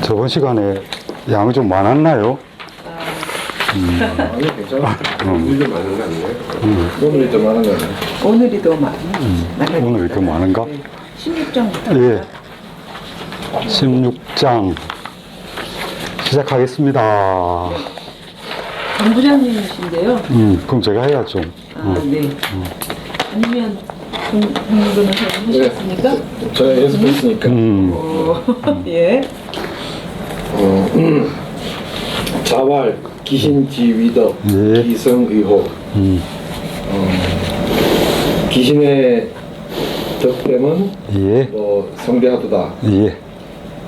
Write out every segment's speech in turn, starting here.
저번 시간에 양이 좀 많았나요? 아니 괜찮아. 오늘이 좀 많은 거 아니에요? 오늘이 좀 많은 거 아니에요? 오늘이 더 많이. 오늘이 더 많은가? 16장부터. 예. 16장 시작하겠습니다. 강 부장님이신데요. 그럼 제가 해야죠. 아, 네. 아니면 강 변호사님 하셨습니까? 저희 연습했으니까. 예. 자활, 기신지위덕, 예. 기성의호. 기신의 덕됨은 예. 성대하도다. 예.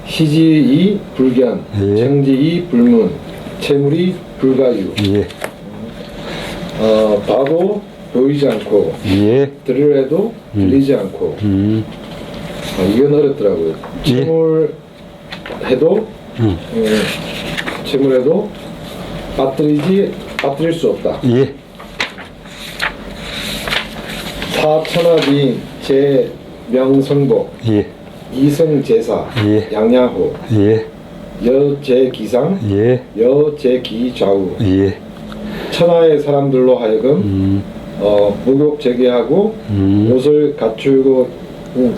시지이 불견, 예. 청지이 불문, 채물이 불가유. 예. 봐도 보이지 않고 예. 들으려도 들리지 않고. 이건 어렵더라고요. 채물해도 채물해도 빠뜨릴 수 없다. 예. 사천하비 제명성복 예. 이성제사 예. 양야호 예. 여제기상 예. 여제기좌우 예. 천하의 사람들로 하여금 무급제기하고 옷을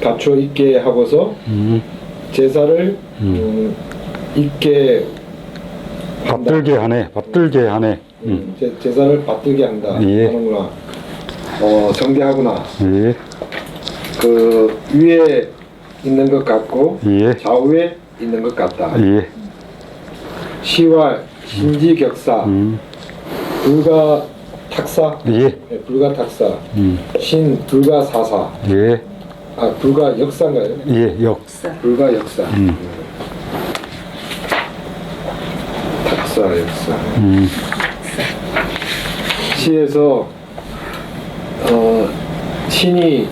갖추어 입게 하고서 제사를 입게 한다. 받들게 하네. 받들게 하네. 제사를 받들게 한다. 예. 하는구나. 성대하구나. 예. 그 위에 있는 것 같고 예. 좌우에 있는 것 같다. 예. 시활, 신지격사, 불가탁사, 예. 네, 불가탁사, 신 불가사사, 예. 불가역사인가요? 예. 역. 불가역사. 탁사, 역사. 시에서 신이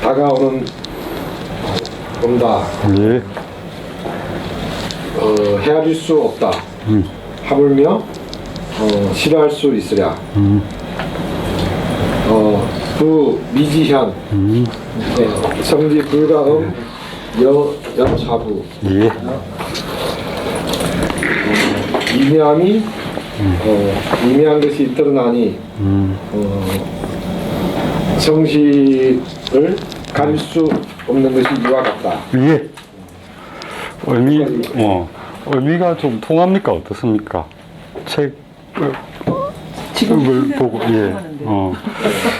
다가오는 온다. 예. 헤아릴 수 없다. 하물며 싫어할 수 있으랴. 부미지현, 성지 불가음, 여차부. 예. 미미한 것이 드러나니 성실을 가릴 수 없는 것이 이와 같다. 예. 의미가 좀 통합니까? 어떻습니까? 책을 지금 보고, 예.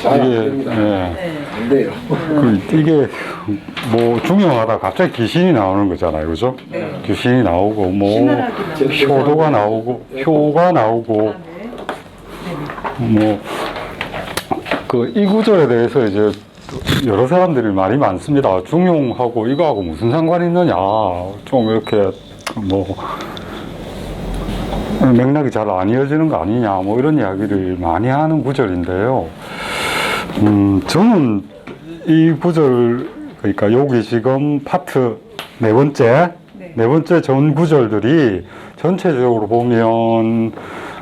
잘 안 이게, 됩니다. 예. 안 돼요. 이게 뭐 중요하다 갑자기 귀신이 나오는 거잖아요. 그죠? 네. 귀신이 나오고, 뭐, 신나라기 효도가 나오고, 효가 나오고, 뭐, 이 구절에 대해서 이제 여러 사람들이 말이 많습니다. 중용하고 이거하고 무슨 상관이 있느냐. 좀 이렇게 뭐 맥락이 잘 안 이어지는 거 아니냐. 뭐 이런 이야기를 많이 하는 구절인데요. 저는 이 구절, 그러니까 여기 지금 파트 네 번째 전 구절들이 전체적으로 보면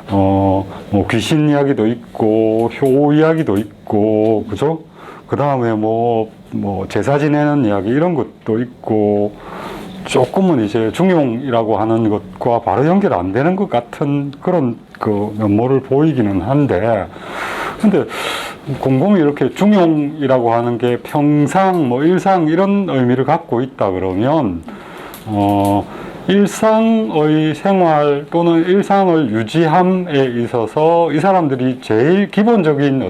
뭐 귀신 이야기도 있고 효 이야기도 있고 그죠? 그 다음에 뭐 제사 지내는 이야기 이런 것도 있고 조금은 이제 중용이라고 하는 것과 바로 연결 안 되는 것 같은 그런 그 면모를 보이기는 한데, 근데 곰곰이 이렇게 중용이라고 하는 게 평상 뭐 일상 이런 의미를 갖고 있다 그러면 일상의 생활 또는 일상을 유지함에 있어서 이 사람들이 제일 기본적인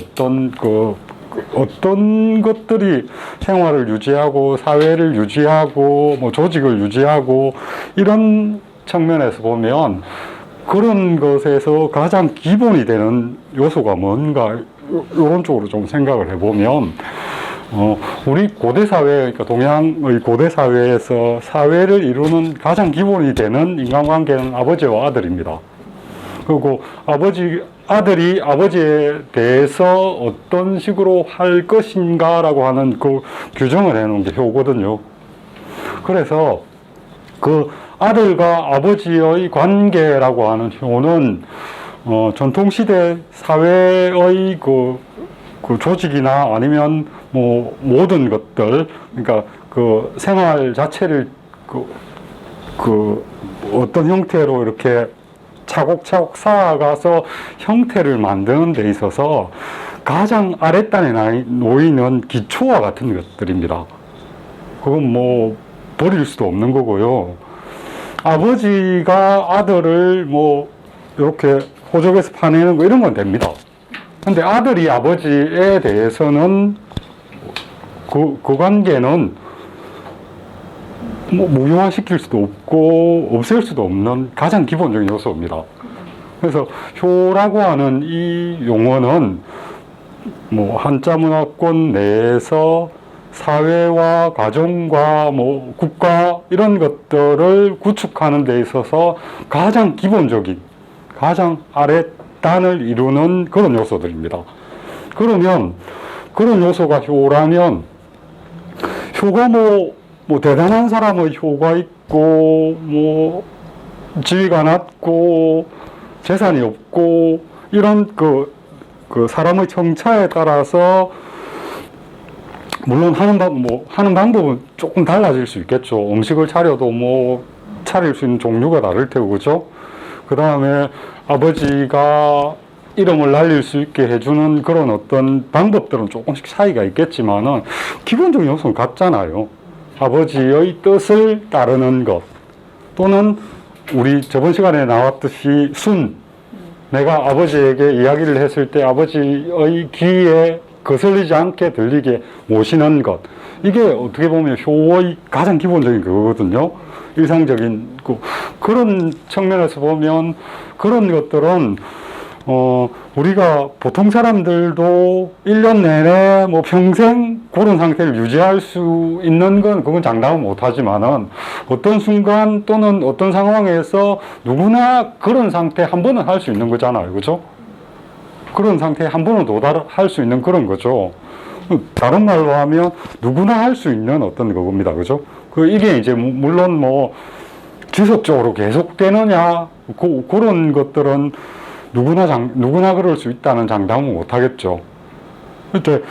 어떤 것들이 생활을 유지하고 사회를 유지하고 뭐 조직을 유지하고 이런 측면에서 보면 그런 것에서 가장 기본이 되는 요소가 뭔가 이런 쪽으로 좀 생각을 해보면 우리 고대 사회, 그러니까 동양의 고대 사회에서 사회를 이루는 가장 기본이 되는 인간관계는 아버지와 아들입니다. 그리고 아들이 아버지에 대해서 어떤 식으로 할 것인가라고 하는 그 규정을 해놓은 게 효거든요. 그래서 그 아들과 아버지의 관계라고 하는 효는 전통시대 사회의 그 조직이나 아니면 뭐 모든 것들, 그러니까 그 생활 자체를 그 어떤 형태로 이렇게 차곡차곡 쌓아가서 형태를 만드는 데 있어서 가장 아랫단에 놓이는 기초와 같은 것들입니다. 그건 뭐 버릴 수도 없는 거고요. 아버지가 아들을 뭐 이렇게 호적에서 파내는 거 이런 건 됩니다. 근데 아들이 아버지에 대해서는 그 관계는 뭐 무효화시킬 수도 없고 없앨 수도 없는 가장 기본적인 요소입니다. 그래서 효라고 하는 이 용어는 뭐 한자 문화권 내에서 사회와 가정과 뭐 국가 이런 것들을 구축하는 데 있어서 가장 기본적인 가장 아랫단을 이루는 그런 요소들입니다. 그러면 그런 요소가 효라면 효가 뭐 대단한 사람의 효가 있고 뭐 지위가 낮고 재산이 없고 이런 그 사람의 청차에 따라서 물론 하는 방법은 조금 달라질 수 있겠죠. 음식을 차려도 뭐 차릴 수 있는 종류가 다를 테고 그죠? 그 다음에 아버지가 이름을 날릴 수 있게 해주는 그런 어떤 방법들은 조금씩 차이가 있겠지만은 기본적인 요소는 같잖아요. 아버지의 뜻을 따르는 것 또는 우리 저번 시간에 나왔듯이 내가 아버지에게 이야기를 했을 때 아버지의 귀에 거슬리지 않게 들리게 모시는 것 이게 어떻게 보면 효의 가장 기본적인 그거거든요. 일상적인 그런 측면에서 보면 그런 것들은 우리가 보통 사람들도 1년 내내 뭐 평생 그런 상태를 유지할 수 있는 건 그건 장담은 못하지만은 어떤 순간 또는 어떤 상황에서 누구나 그런 상태 한 번은 할 수 있는 거잖아요. 그죠? 그런 상태에 한 번은 도달할 수 있는 그런 거죠. 다른 말로 하면 누구나 할 수 있는 어떤 그겁니다. 그죠? 이게 이제 물론 뭐 지속적으로 계속되느냐 그런 것들은 누구나 그럴 수 있다는 장담은 못 하겠죠. 그런데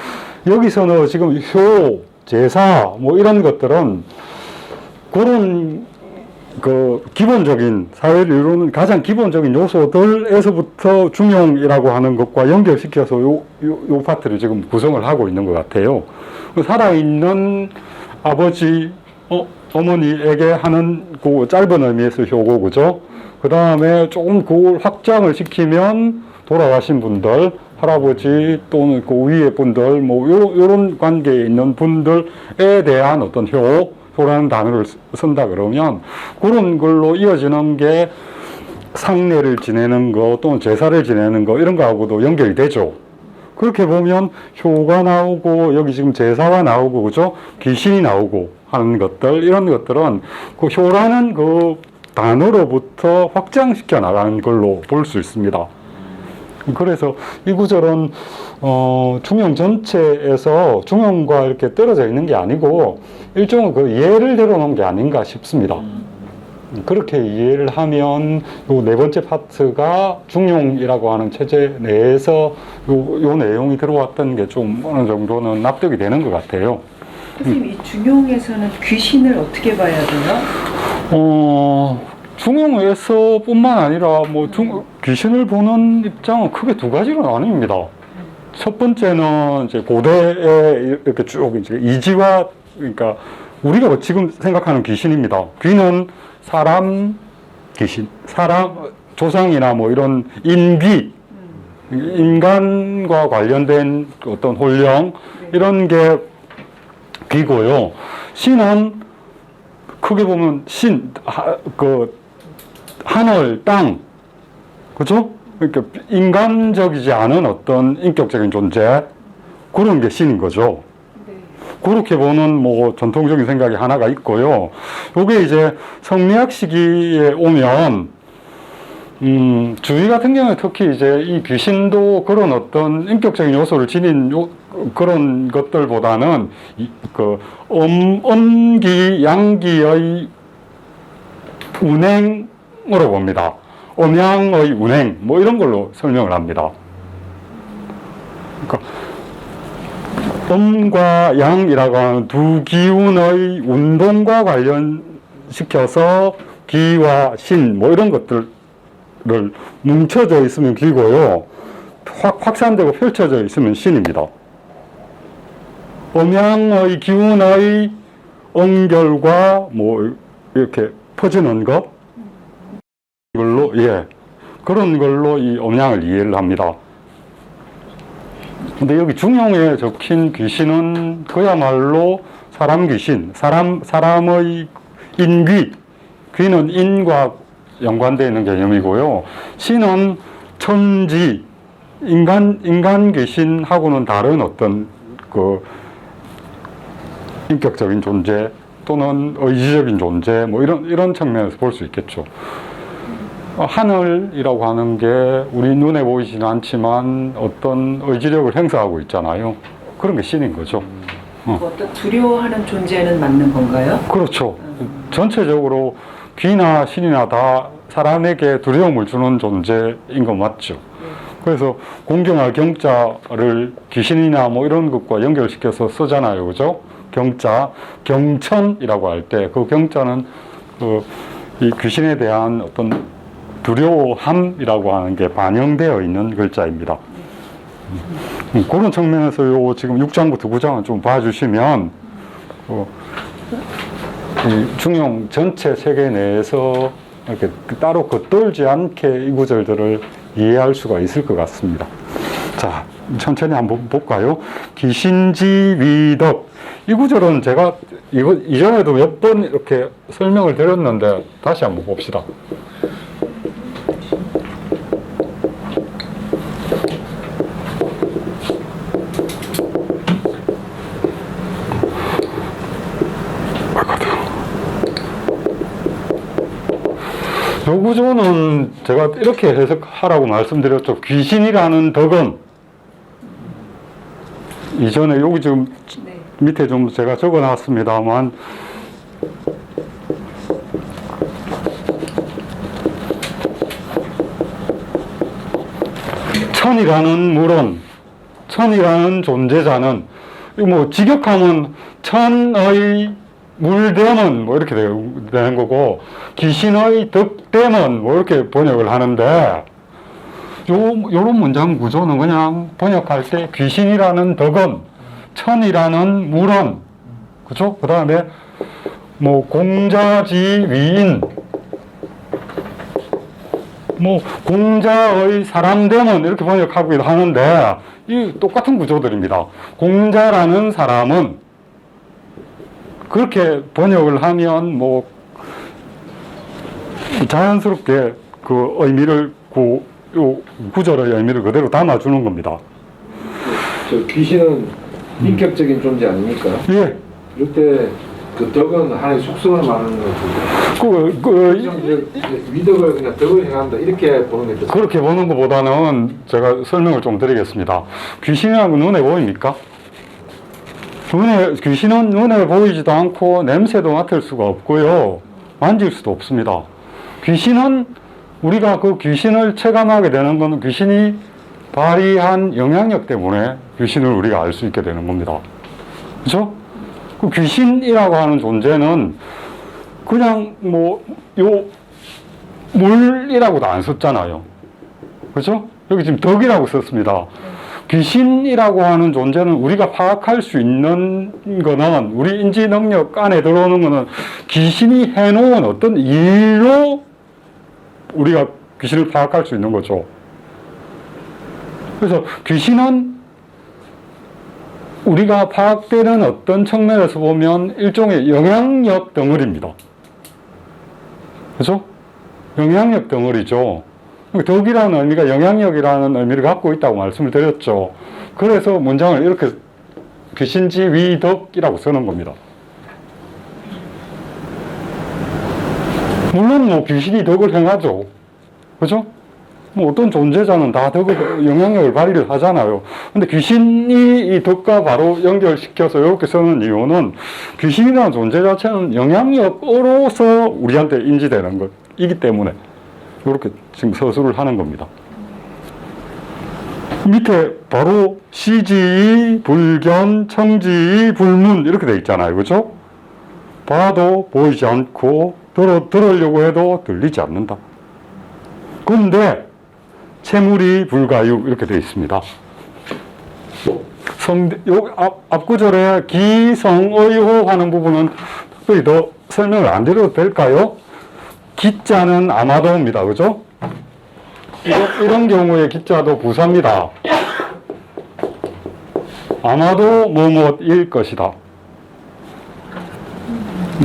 여기서는 지금 효, 제사 뭐 이런 것들은 그런 기본적인 사회를 이루는 가장 기본적인 요소들에서부터 중용이라고 하는 것과 연결시켜서 요 파트를 지금 구성을 하고 있는 것 같아요. 살아있는 아버지, 어머니에게 하는 그 짧은 의미에서 효고, 그죠? 그 다음에 조금 그걸 확장을 시키면 돌아가신 분들, 할아버지 또는 그 위에 분들, 뭐 요런 관계에 있는 분들에 대한 어떤 효라는 단어를 쓴다 그러면 그런 걸로 이어지는 게 상례를 지내는 거 또는 제사를 지내는 거 이런 거하고도 연결이 되죠. 그렇게 보면 효가 나오고 여기 지금 제사가 나오고 그죠? 귀신이 나오고 하는 것들 이런 것들은 그 효라는 그 단어로부터 확장시켜 나가는 걸로 볼 수 있습니다. 그래서 이 구절은 중용 전체에서 중용과 이렇게 떨어져 있는 게 아니고 일종의 그 예를 들어놓은 게 아닌가 싶습니다. 그렇게 이해를 하면 요 네 번째 파트가 중용이라고 하는 체제 내에서 요 내용이 들어왔던 게 좀 어느 정도는 납득이 되는 것 같아요. 선생님, 이 중용에서는 귀신을 어떻게 봐야 돼요? 중용에서 뿐만 아니라 뭐 귀신을 보는 입장은 크게 두 가지로 나뉩니다. 첫 번째는 이제 고대에 이렇게 쭉 이제 이지와 그러니까 우리가 지금 생각하는 귀신입니다. 귀는 사람 귀신, 사람 조상이나 뭐 이런 인간과 관련된 어떤 혼령 이런 게 귀고요. 신은 크게 보면 하늘, 땅, 그죠? 그러니까 인간적이지 않은 어떤 인격적인 존재 그런 게 신인 거죠. 네. 그렇게 보는 뭐 전통적인 생각이 하나가 있고요. 요게 이제 성리학 시기에 오면 주의 같은 경우에 특히 이제 이 귀신도 그런 어떤 인격적인 요소를 지닌 그런 것들보다는 음기, 양기의 운행으로 봅니다. 음양의 운행, 뭐 이런 걸로 설명을 합니다. 그러니까 음과 양이라고 하는 두 기운의 운동과 관련시켜서 기와 신 뭐 이런 것들을 뭉쳐져 있으면 기고요. 확산되고 펼쳐져 있으면 신입니다. 음양의 기운의 연결과 뭐 이렇게 퍼지는 것 걸로 그런 걸로 이 음양을 이해를 합니다. 근데 여기 중용에 적힌 귀신은 그야말로 사람 귀신, 사람의 인귀, 귀는 인과 연관되어 있는 개념이고요. 신은 천지, 인간 귀신하고는 다른 어떤 그 인격적인 존재 또는 의지적인 존재 뭐 이런 측면에서 볼 수 있겠죠. 하늘이라고 하는 게 우리 눈에 보이지는 않지만 어떤 의지력을 행사하고 있잖아요. 그런 게 신인 거죠. 어떤 두려워하는 존재는 맞는 건가요? 그렇죠. 전체적으로 귀나 신이나 다 사람에게 두려움을 주는 존재인 거 맞죠. 그래서 공경할 경자를 귀신이나 뭐 이런 것과 연결시켜서 쓰잖아요. 그죠? 경자, 경천이라고 할 때 그 경자는 이 귀신에 대한 어떤 두려움이라고 하는 게 반영되어 있는 글자입니다. 그런 측면에서 요 지금 6장부터 9장을 좀 봐주시면 이 중용 전체 세계 내에서 이렇게 따로 겉돌지 않게 이 구절들을 이해할 수가 있을 것 같습니다. 자, 천천히 한번 볼까요? 귀신지위덕. 이 구절은 제가 이전에도 몇 번 이렇게 설명을 드렸는데 다시 한번 봅시다. 요 구조는 제가 이렇게 해석하라고 말씀드렸죠. 귀신이라는 덕은 이전에 여기 지금 밑에 좀 제가 적어 놨습니다만 천이라는 물은 천이라는 존재자는 뭐 직역하면 천의 물대문 뭐 이렇게 되는 거고 귀신의 덕대문 뭐 이렇게 번역을 하는데 요런 문장 구조는 그냥 번역할 때 귀신이라는 덕은 천이라는 물은 그죠? 그 다음에 뭐 공자지 위인 뭐 공자의 사람됨은 이렇게 번역하기도 하는데 이 똑같은 구조들입니다. 공자라는 사람은 그렇게 번역을 하면 뭐 자연스럽게 그 의미를 요 구절의 의미를 그대로 담아주는 겁니다. 저 귀신은 인격적인 존재 아닙니까? 예. 이럴 때 그 덕은 하나의 속성을 말하는 거죠. 위덕을 그냥 덕을 행한다 이렇게 보는 게 좋습니다. 그렇게 보는 것보다는 제가 설명을 좀 드리겠습니다. 귀신이라는 건 눈에 보입니까? 귀신은 눈에 보이지도 않고 냄새도 맡을 수가 없고요. 만질 수도 없습니다. 귀신은 우리가 그 귀신을 체감하게 되는 건 귀신이 발휘한 영향력 때문에 귀신을 우리가 알 수 있게 되는 겁니다. 그죠? 그 귀신이라고 하는 존재는 그냥 요 물이라고도 안 썼잖아요. 그죠? 여기 지금 덕이라고 썼습니다. 귀신이라고 하는 존재는 우리가 파악할 수 있는 거는 우리 인지 능력 안에 들어오는 거는 귀신이 해놓은 어떤 일로 우리가 귀신을 파악할 수 있는 거죠. 그래서 귀신은 우리가 파악되는 어떤 측면에서 보면 일종의 영향력 덩어리입니다. 그죠? 영향력 덩어리죠. 덕이라는 의미가 영향력이라는 의미를 갖고 있다고 말씀을 드렸죠. 그래서 문장을 이렇게 귀신지위덕이라고 쓰는 겁니다. 물론 뭐 귀신이 덕을 행하죠. 그죠? 뭐 어떤 존재자는 다 덕을, 영향력을 발휘를 하잖아요. 근데 귀신이 이 덕과 바로 연결시켜서 이렇게 쓰는 이유는 귀신이라는 존재 자체는 영향력으로서 우리한테 인지되는 것이기 때문에 이렇게 지금 서술을 하는 겁니다. 밑에 바로 시지, 불견, 청지, 불문 이렇게 돼 있잖아요. 그죠? 봐도 보이지 않고 들으려고 해도 들리지 않는다. 그런데 채물이 불가유 이렇게 되어 있습니다. 앞 구절에 기성의호 하는 부분은 특별히 더 설명을 안 드려도 될까요? 기자는 아마도입니다. 그죠? 이런 경우에 기자도 부사입니다. 아마도 뭐뭐일 것이다.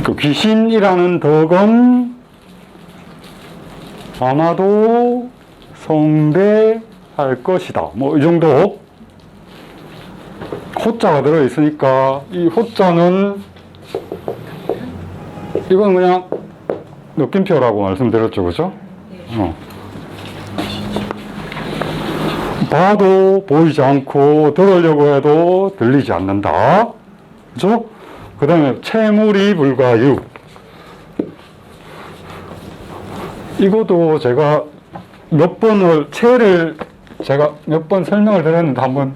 그 귀신이라는 덕은 아마도 성대할 것이다. 뭐 이 정도. 호자가 들어있으니까 이 호자는 이건 그냥 느낌표라고 말씀드렸죠. 그죠? 봐도 보이지 않고 들으려고 해도 들리지 않는다. 그죠? 그 다음에 채물이 불가유. 이것도 제가 제가 몇 번 설명을 드렸는데 한번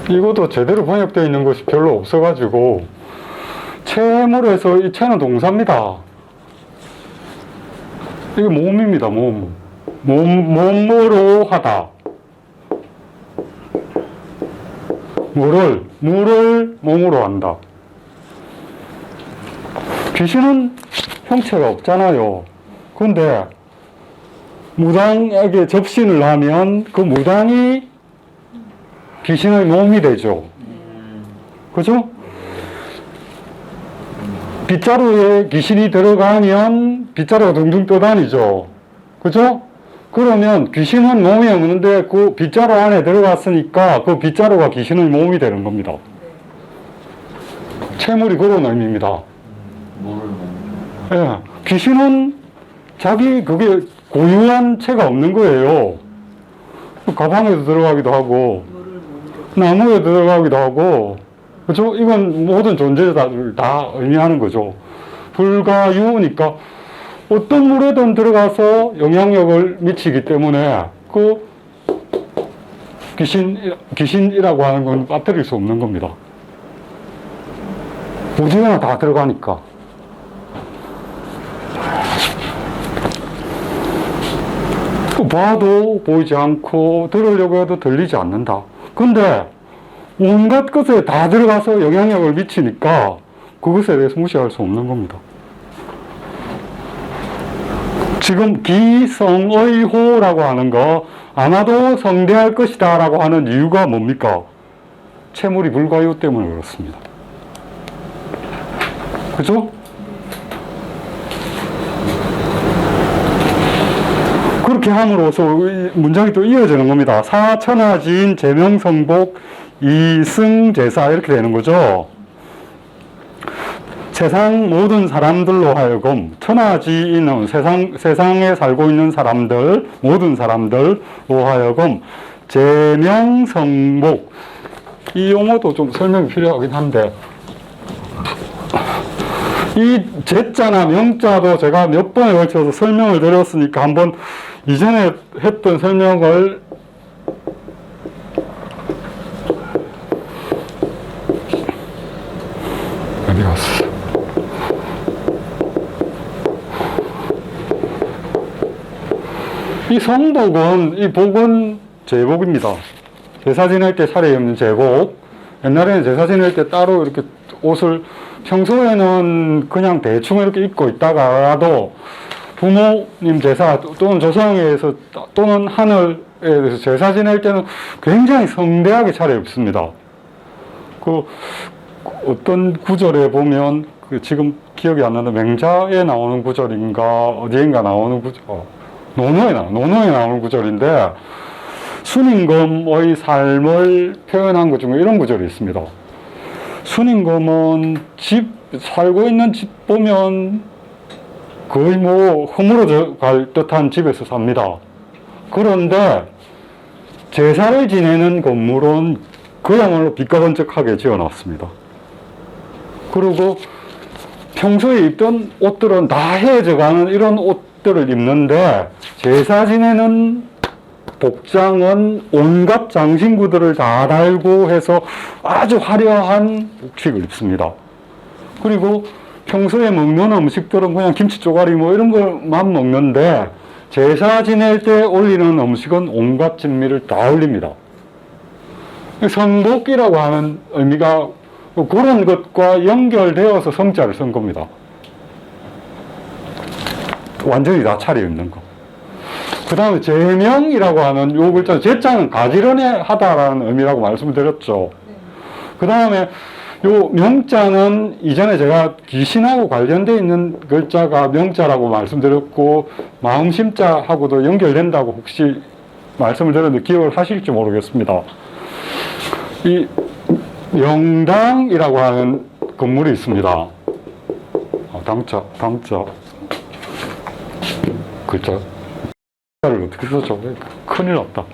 이것도 제대로 번역되어 있는 것이 별로 없어가지고 채물에서 이 채는 동사입니다. 이게 몸입니다. 몸으로 하다. 물을 몸으로 한다. 귀신은 형체가 없잖아요. 근데 무당에게 접신을 하면 그 무당이 귀신의 몸이 되죠. 그죠? 빗자루에 귀신이 들어가면 빗자루가 둥둥 떠다니죠. 그죠? 그러면 귀신은 몸이 없는데 그 빗자루 안에 들어갔으니까 그 빗자루가 귀신의 몸이 되는 겁니다. 채물이 그런 의미입니다. 예, 귀신은 자기 그게 고유한 채가 없는 거예요. 가방에도 들어가기도 하고 나무에 들어가기도 하고, 그죠? 이건 모든 존재를 다 의미하는 거죠. 불가유니까 어떤 물에든 들어가서 영향력을 미치기 때문에 그 귀신이라고 하는 건 빠뜨릴 수 없는 겁니다. 어디나 다 들어가니까. 봐도 보이지 않고 들으려고 해도 들리지 않는다. 근데 온갖 것에 다 들어가서 영향력을 미치니까 그것에 대해서 무시할 수 없는 겁니다. 지금 기성의호라고 하는 거 아마도 성대할 것이다 라고 하는 이유가 뭡니까? 채물이 불가유 때문에 그렇습니다. 그죠? 그렇게 함으로써 문장이 또 이어지는 겁니다. 사천하지인 제명성복 이승제사 이렇게 되는 거죠. 세상 모든 사람들로 하여금 천하지인은 세상에 살고 있는 사람들 모든 사람들로 하여금 제명성복 이 용어도 좀 설명이 필요하긴 한데 이 제자나 명자도 제가 몇 번에 걸쳐서 설명을 드렸으니까 한번 이전에 했던 설명을 어디 갔어? 이 성복은 이 복은 제복입니다. 제사 지낼 때 차려입는 제복. 옛날에는 제사 지낼 때 따로 이렇게 옷을 평소에는 그냥 대충 이렇게 입고 있다가도 부모님 제사 또는 조상에서 또는 하늘에 대해서 제사 지낼 때는 굉장히 성대하게 차려입습니다. 그 어떤 구절에 보면 그 지금 기억이 안 나는데 맹자에 나오는 구절인가 어디인가 나오는 구절 논어에 나오는 구절인데 순임금의 삶을 표현한 것 중에 이런 구절이 있습니다. 순임금은 살고 있는 집 보면 거의 뭐 허물어져 갈 듯한 집에서 삽니다. 그런데 제사를 지내는 건물은 그야말로 빛가번쩍하게 지어놨습니다. 그리고 평소에 입던 옷들은 다 헤어져가는 이런 옷들을 입는데 제사 지내는 복장은 온갖 장신구들을 다 달고 해서 아주 화려한 복식을 입습니다. 그리고 평소에 먹는 음식들은 그냥 김치 쪼가리 뭐 이런 것만 먹는데 제사 지낼 때 올리는 음식은 온갖 진미를 다 올립니다. 성복이라고 하는 의미가 그런 것과 연결되어서 성자를 쓴 겁니다. 완전히 다 차려입는 거. 그 다음에 제명이라고 하는 요 글자, 제자는 가지런히 하다라는 의미라고 말씀을 드렸죠. 그 다음에 요 명자는 이전에 제가 귀신하고 관련되어 있는 글자가 명자라고 말씀드렸고, 마음심자하고도 연결된다고 혹시 말씀을 드렸는데 기억을 하실지 모르겠습니다. 이 명당이라고 하는 건물이 있습니다. 당자 글자 를 어떻게 써줘? 큰일 났다.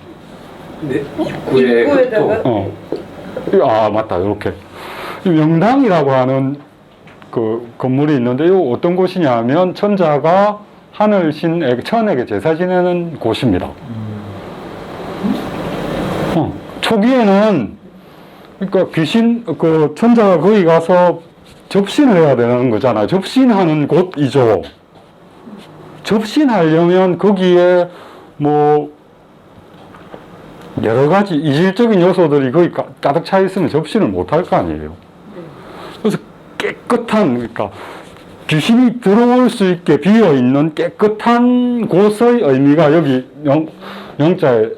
네, 입구에다가 아 맞다, 이렇게 명당이라고 하는 그 건물이 있는데, 요 어떤 곳이냐면 천자가 하늘신에게, 천에게 제사 지내는 곳입니다. 초기에는 그러니까 귀신 그 천자가 거기 가서 접신을 해야 되는 거잖아요. 접신하는 곳이죠. 접신하려면 거기에 뭐 여러 가지 이질적인 요소들이 거기 가득 차 있으면 접신을 못 할 거 아니에요. 그래서 깨끗한, 그러니까 귀신이 들어올 수 있게 비어 있는 깨끗한 곳의 의미가 여기 영자에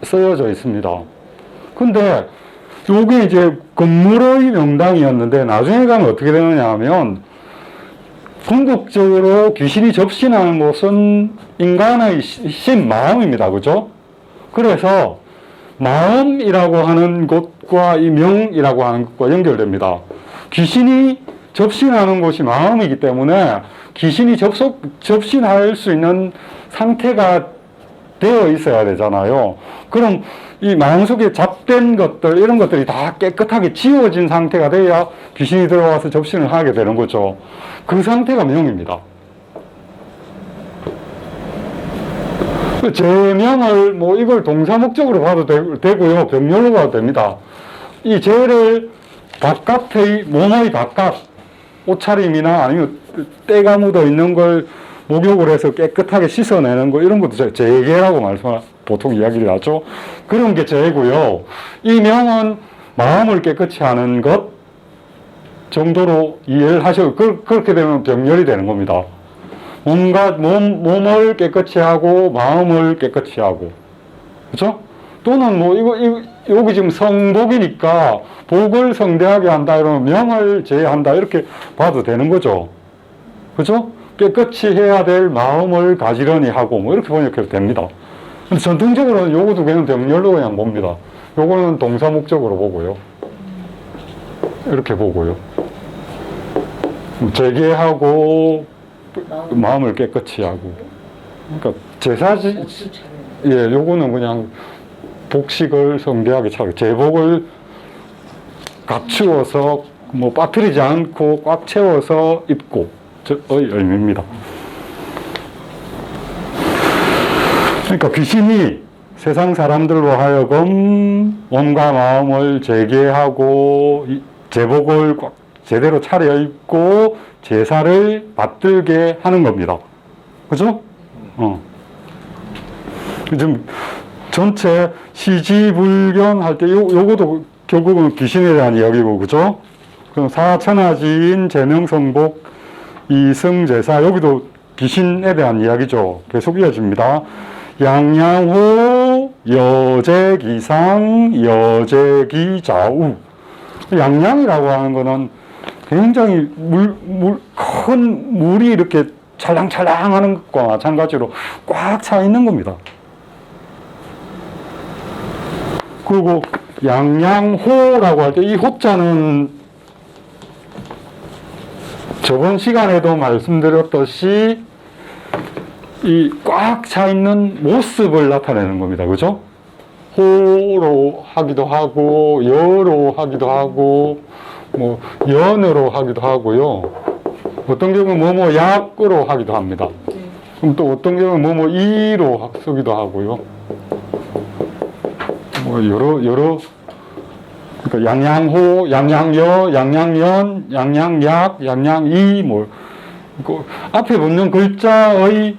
쓰여져 있습니다. 근데 요게 이제 건물의 명당이었는데 나중에 가면 어떻게 되느냐 하면, 궁극적으로 귀신이 접신하는 곳은 인간의 신, 마음입니다. 그죠? 그래서 마음이라고 하는 곳과 이 명이라고 하는 것과 연결됩니다. 귀신이 접신하는 곳이 마음이기 때문에 귀신이 접신할 수 있는 상태가 되어 있어야 되잖아요. 그럼 이 마음속에 잡된 것들, 이런 것들이 다 깨끗하게 지워진 상태가 돼야 귀신이 들어와서 접신을 하게 되는 거죠. 그 상태가 명입니다. 제명을 뭐 이걸 동사목적으로 봐도 되고요, 병렬로 봐도 됩니다. 이 제를 바깥의, 몸의 바깥, 옷차림이나 아니면 때가 묻어 있는 걸 목욕을 해서 깨끗하게 씻어내는 거, 이런 것도 제계라고 보통 이야기를 하죠. 그런 게 제고요. 이 명은 마음을 깨끗이 하는 것 정도로 이해를 하셔도, 그렇게 되면 병렬이 되는 겁니다. 몸을 깨끗이 하고 마음을 깨끗이 하고, 그렇죠? 또는 뭐 여기 지금 성복이니까 복을 성대하게 한다 이러면 명을 제한다 이렇게 봐도 되는 거죠. 그렇죠? 깨끗이 해야 될 마음을 가지런히 하고 뭐 이렇게 번역해도 됩니다. 근데 전통적으로는 요거 두 개는 병렬로 그냥 봅니다. 요거는 동사 목적으로 보고요. 이렇게 보고요. 제계하고 마음을 깨끗이 하고. 그러니까 요거는 그냥 복식을 성대하게 차고, 제복을 갖추어서 뭐 빠뜨리지 않고 꽉 채워서 입고 의 의미입니다. 그러니까 귀신이 세상 사람들로 하여금 몸과 마음을 재개하고 제복을 꽉 제대로 차려입고 제사를 받들게 하는 겁니다. 그죠? 좀 전체 시지불견 할 때 요것도 결국은 귀신에 대한 이야기고, 그죠? 그럼 사천하지인 제명성복 이승제사, 여기도 귀신에 대한 이야기죠. 계속 이어집니다. 양양호 여제기상 여제기좌우. 양양이라고 하는 거는 굉장히 큰 물이 이렇게 찰랑찰랑 하는 것과 마찬가지로 꽉 차 있는 겁니다. 그리고 양양호라고 할 때 이 호자는 저번 시간에도 말씀드렸듯이 이 꽉 차 있는 모습을 나타내는 겁니다. 그죠? 호로 하기도 하고 여로 하기도 하고 뭐 연으로 하기도 하고요. 어떤 경우는 뭐뭐 약으로 하기도 합니다. 그럼 또 어떤 경우는 뭐뭐 이로 쓰기도 하고요. 뭐 여러 그러니까 양양호, 양양여, 양양연, 양양약, 양양이 뭐 그 앞에 붙는 글자의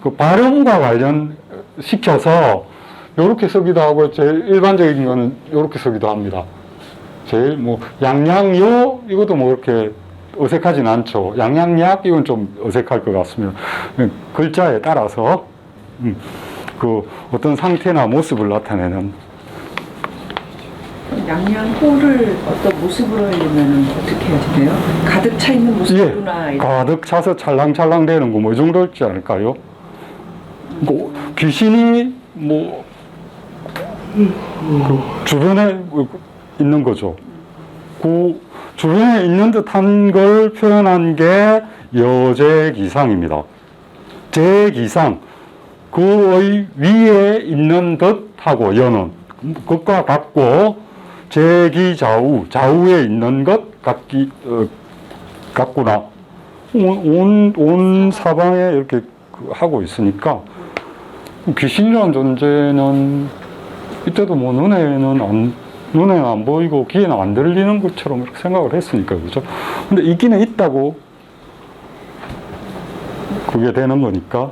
그 발음과 관련 시켜서 요렇게 쓰기도 하고 제일 일반적인 거는 요렇게 쓰기도 합니다. 제일 뭐 양양요 이것도 뭐 그렇게 어색하진 않죠. 양양약 이건 좀 어색할 것 같습니다. 글자에 따라서 그 어떤 상태나 모습을 나타내는. 양양호를 어떤 모습으로 하려면 어떻게 해야 돼요? 가득 차 있는 모습으로나 예, 가득 차서 찰랑찰랑 되는 거 뭐 이 정도였지 않을까요? 뭐 귀신이 뭐 그 주변에 있는 거죠. 그 주변에 있는 듯한 걸 표현한 게 여제기상입니다. 제기상, 그의 위에 있는 듯하고 여는 것과 같고, 제기좌우, 좌우에 있는 것 같구나. 온 사방에 이렇게 하고 있으니까 귀신이라는 존재는 이때도 뭐 눈에는 안 보이고 귀에는 안 들리는 것처럼 이렇게 생각을 했으니까, 그죠? 근데 있기는 있다고 그게 되는 거니까.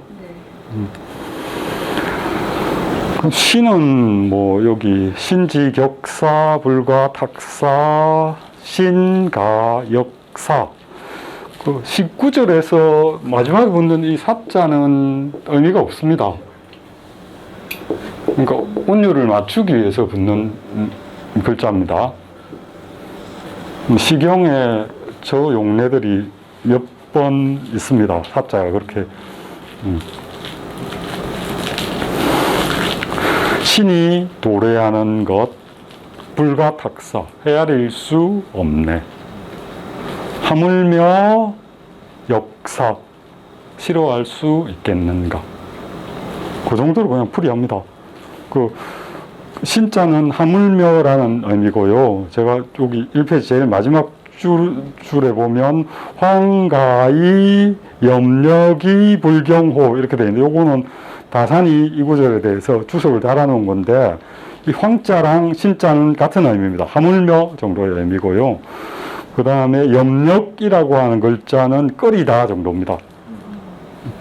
신은 뭐 여기 신지격사, 불가탁사, 신가역사. 그 19절에서 마지막에 붙는 이 사자는 의미가 없습니다. 그러니까 운율을 맞추기 위해서 붙는 글자입니다. 시경에 저 용례들이 몇 번 있습니다. 사자가 그렇게. 신이 도래하는 것, 불가탁사, 헤아릴 수 없네. 하물며 역사, 싫어할 수 있겠는가. 그 정도로 그냥 풀이합니다. 그 신자는 하물며라는 의미고요. 제가 여기 1페이지 제일 마지막 줄에 보면 황가이, 염력이, 불경호 이렇게 되어 있는데, 요거는 다산이 이 구절에 대해서 주석을 달아놓은 건데, 이 황자랑 신자는 같은 의미입니다. 하물며 정도의 의미고요. 그 다음에 염력이라고 하는 글자는 끓이다 정도입니다.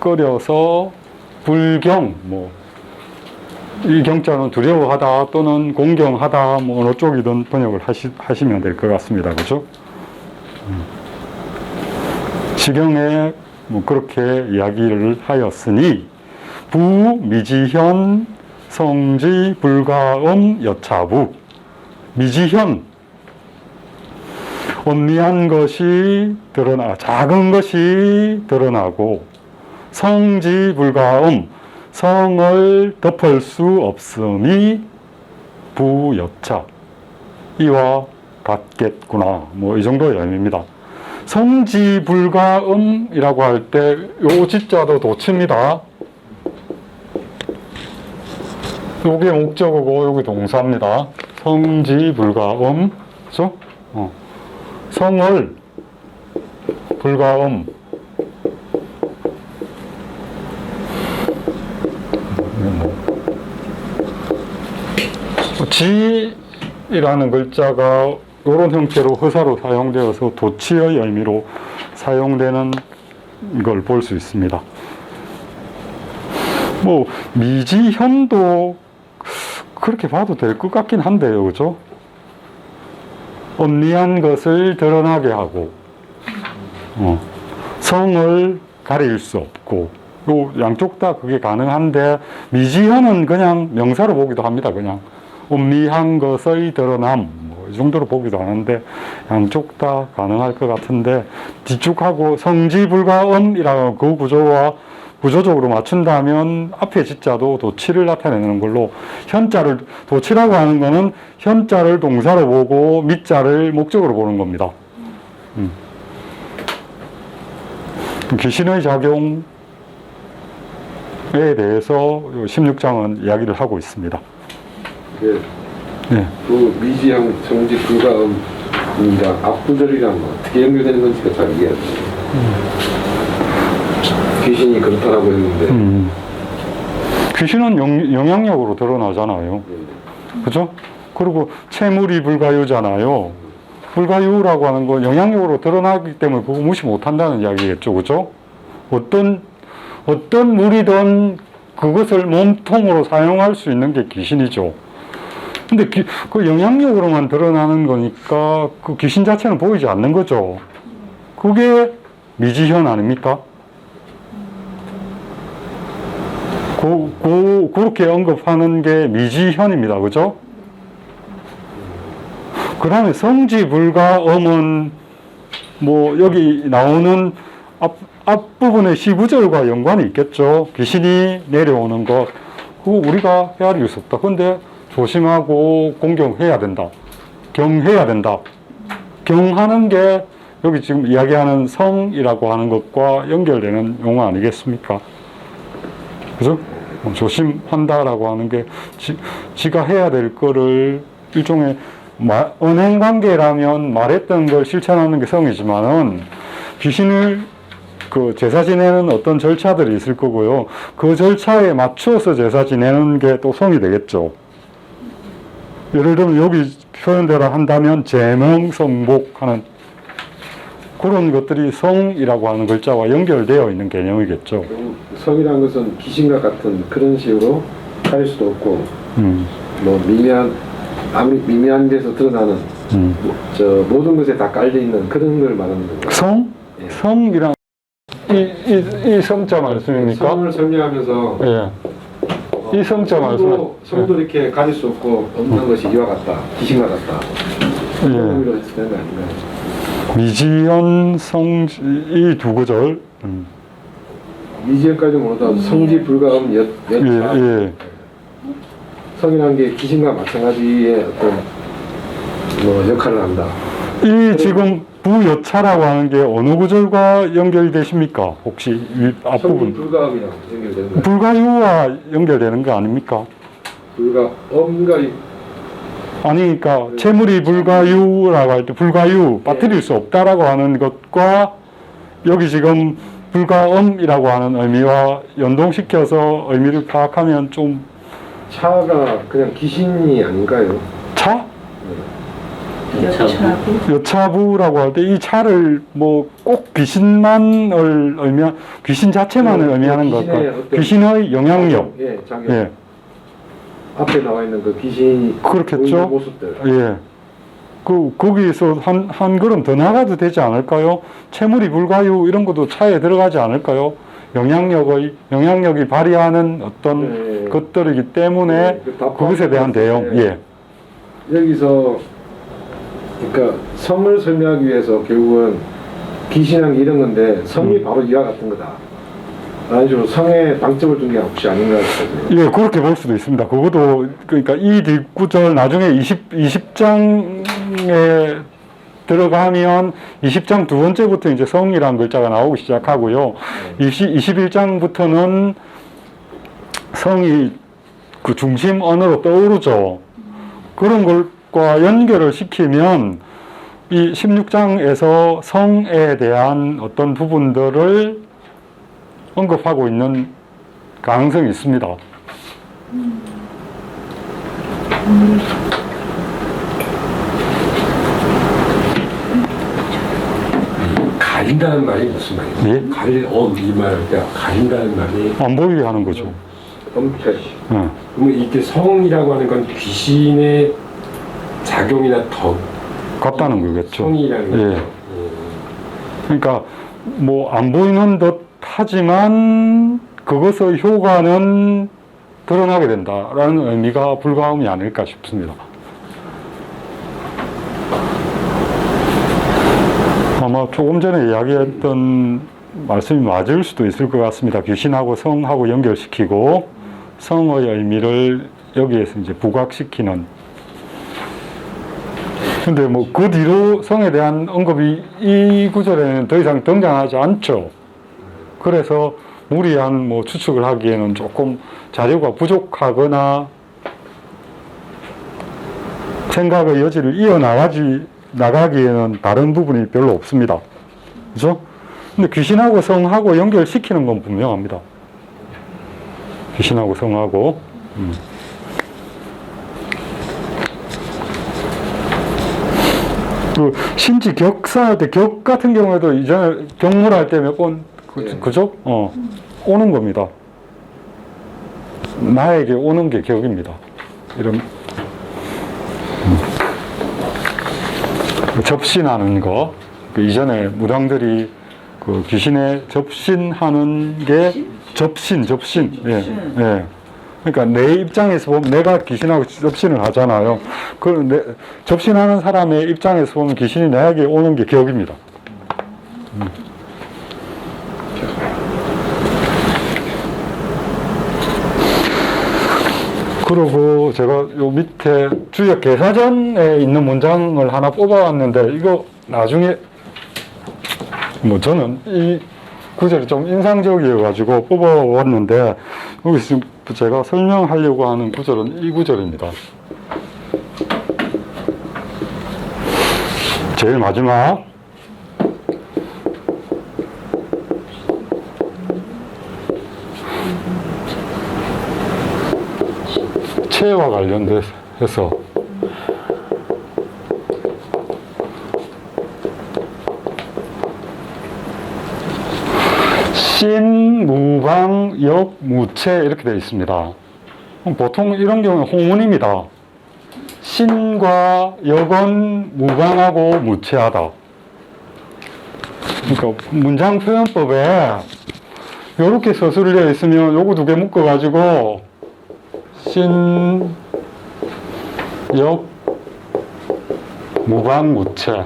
끓여서 불경, 뭐 이 경자는 두려워하다 또는 공경하다, 뭐 어느 쪽이든 번역을 하시면 될 것 같습니다. 그죠? 시경에 뭐 그렇게 이야기를 하였으니, 부미지현, 성지, 불가음, 여차부. 미지현, 엄미한 것이 작은 것이 드러나고, 성지, 불가음, 성을 덮을 수 없음이 부여차. 이와 같겠구나. 뭐 이 정도의 의미입니다. 성지불가음이라고 할 때 요 지자도 도치입니다. 요게 목적어고 요게 동사입니다. 성지불가음, 그죠? 성을 불가음. 지이라는 글자가 이런 형태로 허사로 사용되어서 도치의 의미로 사용되는 걸 볼 수 있습니다. 뭐 미지현도 그렇게 봐도 될 것 같긴 한데요, 그죠? 엄미한 것을 드러나게 하고, 성을 가릴 수 없고, 요 양쪽 다 그게 가능한데, 미지현은 그냥 명사로 보기도 합니다. 그냥 엄미한 것의 드러남, 뭐 이 정도로 보기도 하는데, 양쪽 다 가능할 것 같은데, 뒤쪽하고 성지불가음이라는 그 구조와 구조적으로 맞춘다면 앞에 지자도 도치를 나타내는 걸로, 현자를, 도치라고 하는 거는 현자를 동사로 보고 밑자를 목적으로 보는 겁니다. 귀신의 작용에 대해서 16장은 이야기를 하고 있습니다. 네. 그 미지형, 성지, 불가음, 앞구절이랑 어떻게 연결되는 건지가 잘 이해가 돼요. 귀신이 그렇다라고 했는데 귀신은 영향력으로 드러나잖아요. 그죠? 그리고 채물이 불가유잖아요. 불가유라고 하는 건 영향력으로 드러나기 때문에 그거 무시 못한다는 이야기겠죠, 그죠? 어떤 물이든 그것을 몸통으로 사용할 수 있는 게 귀신이죠. 근데 그 영향력으로만 드러나는 거니까 그 귀신 자체는 보이지 않는 거죠. 그게 미지현 아닙니까? 그렇게 언급하는 게 미지현입니다. 그죠? 그 다음에 성지불가음은 뭐 여기 나오는 앞부분의 시구절과 연관이 있겠죠. 귀신이 내려오는 것. 그거 우리가 헤아릴 수 없다. 근데 조심하고 공경해야 된다. 경해야 된다. 경하는 게 여기 지금 이야기하는 성이라고 하는 것과 연결되는 용어 아니겠습니까? 그죠? 조심한다라고 하는 게 지가 해야 될 거를 일종의 언행관계라면 말했던 걸 실천하는 게 성이지만은 귀신을 그 제사 지내는 어떤 절차들이 있을 거고요. 그 절차에 맞춰서 제사 지내는 게 또 성이 되겠죠. 예를 들면 여기 표현대로 한다면 제명성복하는 그런 것들이 성이라고 하는 글자와 연결되어 있는 개념이겠죠. 성이라는 것은 귀신과 같은 그런 식으로 가릴 수도 없고 뭐 미미한 데서 드러나는 저 모든 것에 다 깔려 있는 그런 걸 말하는 거예요. 성? 예. 성이랑 이 성자 말씀입니까? 성을 설명하면서 예. 이 성자 말씀. 성도 이렇게 가릴 수 없고 없는 것이 이와 같다. 귀신과 같다. 예. 그런 의미로 해석되는 거 아닌가요? 미지연 성지 이 두 구절. 미지연까지 모르다 성지 불가음 연차. 예. 성이라는 게 귀신과 마찬가지의 어떤 뭐 역할을 한다. 이 지금 부여차라고 하는 게 어느 구절과 연결되십니까? 혹시 이 성지 앞부분 불가음이랑 연결되는 거예요. 불가유와 연결되는 거 아닙니까? 불가음과 아니, 그러니까 채물이 불가유라고 할 때 불가유 빠뜨릴 수 없다라고 하는 것과 여기 지금 불가음이라고 하는 의미와 연동시켜서 의미를 파악하면 좀 차가 그냥 귀신이 아닌가요? 차? 여차부. 여차부라고 할 때 이 차를 뭐 꼭 귀신만을 의미한 귀신 자체만을 의미하는 것과 귀신의 영향력. 예, 자기 예. 앞에 나와 있는 그 귀신이 그렇겠죠. 보이는 모습들. 예. 거기서 한 걸음 더 나가도 되지 않을까요? 채물이 불가유 이런 것도 차에 들어가지 않을까요? 영향력이 발휘하는 어떤 네. 것들이기 때문에 그것에 대한 대응. 예. 여기서 그러니까 성을 설명하기 위해서 결국은 귀신한 게 이런 건데 성이 바로 이와 같은 거다. 라는 식으로 성에 방점을 둔 게 혹시 아닌가 싶거든요. 예, 그렇게 볼 수도 있습니다. 그것도, 그러니까 이 뒷구절 나중에 20장에 들어가면 20장 두 번째부터 이제 성이라는 글자가 나오기 시작하고요. 21장부터는 성이 그 중심 언어로 떠오르죠. 그런 것과 연결을 시키면 이 16장에서 성에 대한 어떤 부분들을 언급하고 있는 가능성이 있습니다. 가린다는 말이 무슨 말이에요? 예? 이 말할 때 가린다는 말이 안 보이게 하는 거죠. 엄청. 예. 그러면 이게 성이라고 하는 건 귀신의 작용이나 더 같다는 거겠죠. 성이라는 거죠. 예. 그러니까 뭐 안 보이는 듯 하지만 그것의 효과는 드러나게 된다라는 의미가 불가음이 아닐까 싶습니다. 아마 조금 전에 이야기했던 말씀이 맞을 수도 있을 것 같습니다. 귀신하고 성하고 연결시키고 성의 의미를 여기에서 이제 부각시키는. 근데 뭐 그 뒤로 성에 대한 언급이 이 구절에는 더 이상 등장하지 않죠. 그래서 무리한 뭐 추측을 하기에는 조금 자료가 부족하거나 생각의 여지를 나가기에는 다른 부분이 별로 없습니다. 그죠? 근데 귀신하고 성하고 연결시키는 건 분명합니다. 귀신하고 성하고. 그 신지 격사할 때 격 같은 경우에도 이전에 경물할 때 몇 번 그죠? 오는 겁니다. 나에게 오는 게 격입니다. 이런 접신하는 거. 그 이전에 무당들이 그 귀신에 접신하는 게 접신. 예. 그러니까 내 입장에서 보면 내가 귀신하고 접신을 하잖아요. 접신하는 사람의 입장에서 보면 귀신이 나에게 오는 게 격입니다. 그리고 제가 요 밑에 주역 개사전에 있는 문장을 하나 뽑아왔는데 이거 나중에 뭐 저는 이 구절이 좀 인상적이어가지고 뽑아왔는데 여기 지금 제가 설명하려고 하는 구절은 이 구절입니다. 제일 마지막 체와 관련돼서 신, 무방, 역, 무체 이렇게 되어 있습니다. 보통 이런 경우는 홍문입니다. 신과 역은 무방하고 무체하다. 그러니까 문장 표현법에 이렇게 서술되어 있으면 요거 두 개 묶어가지고 신, 역, 무방, 무체.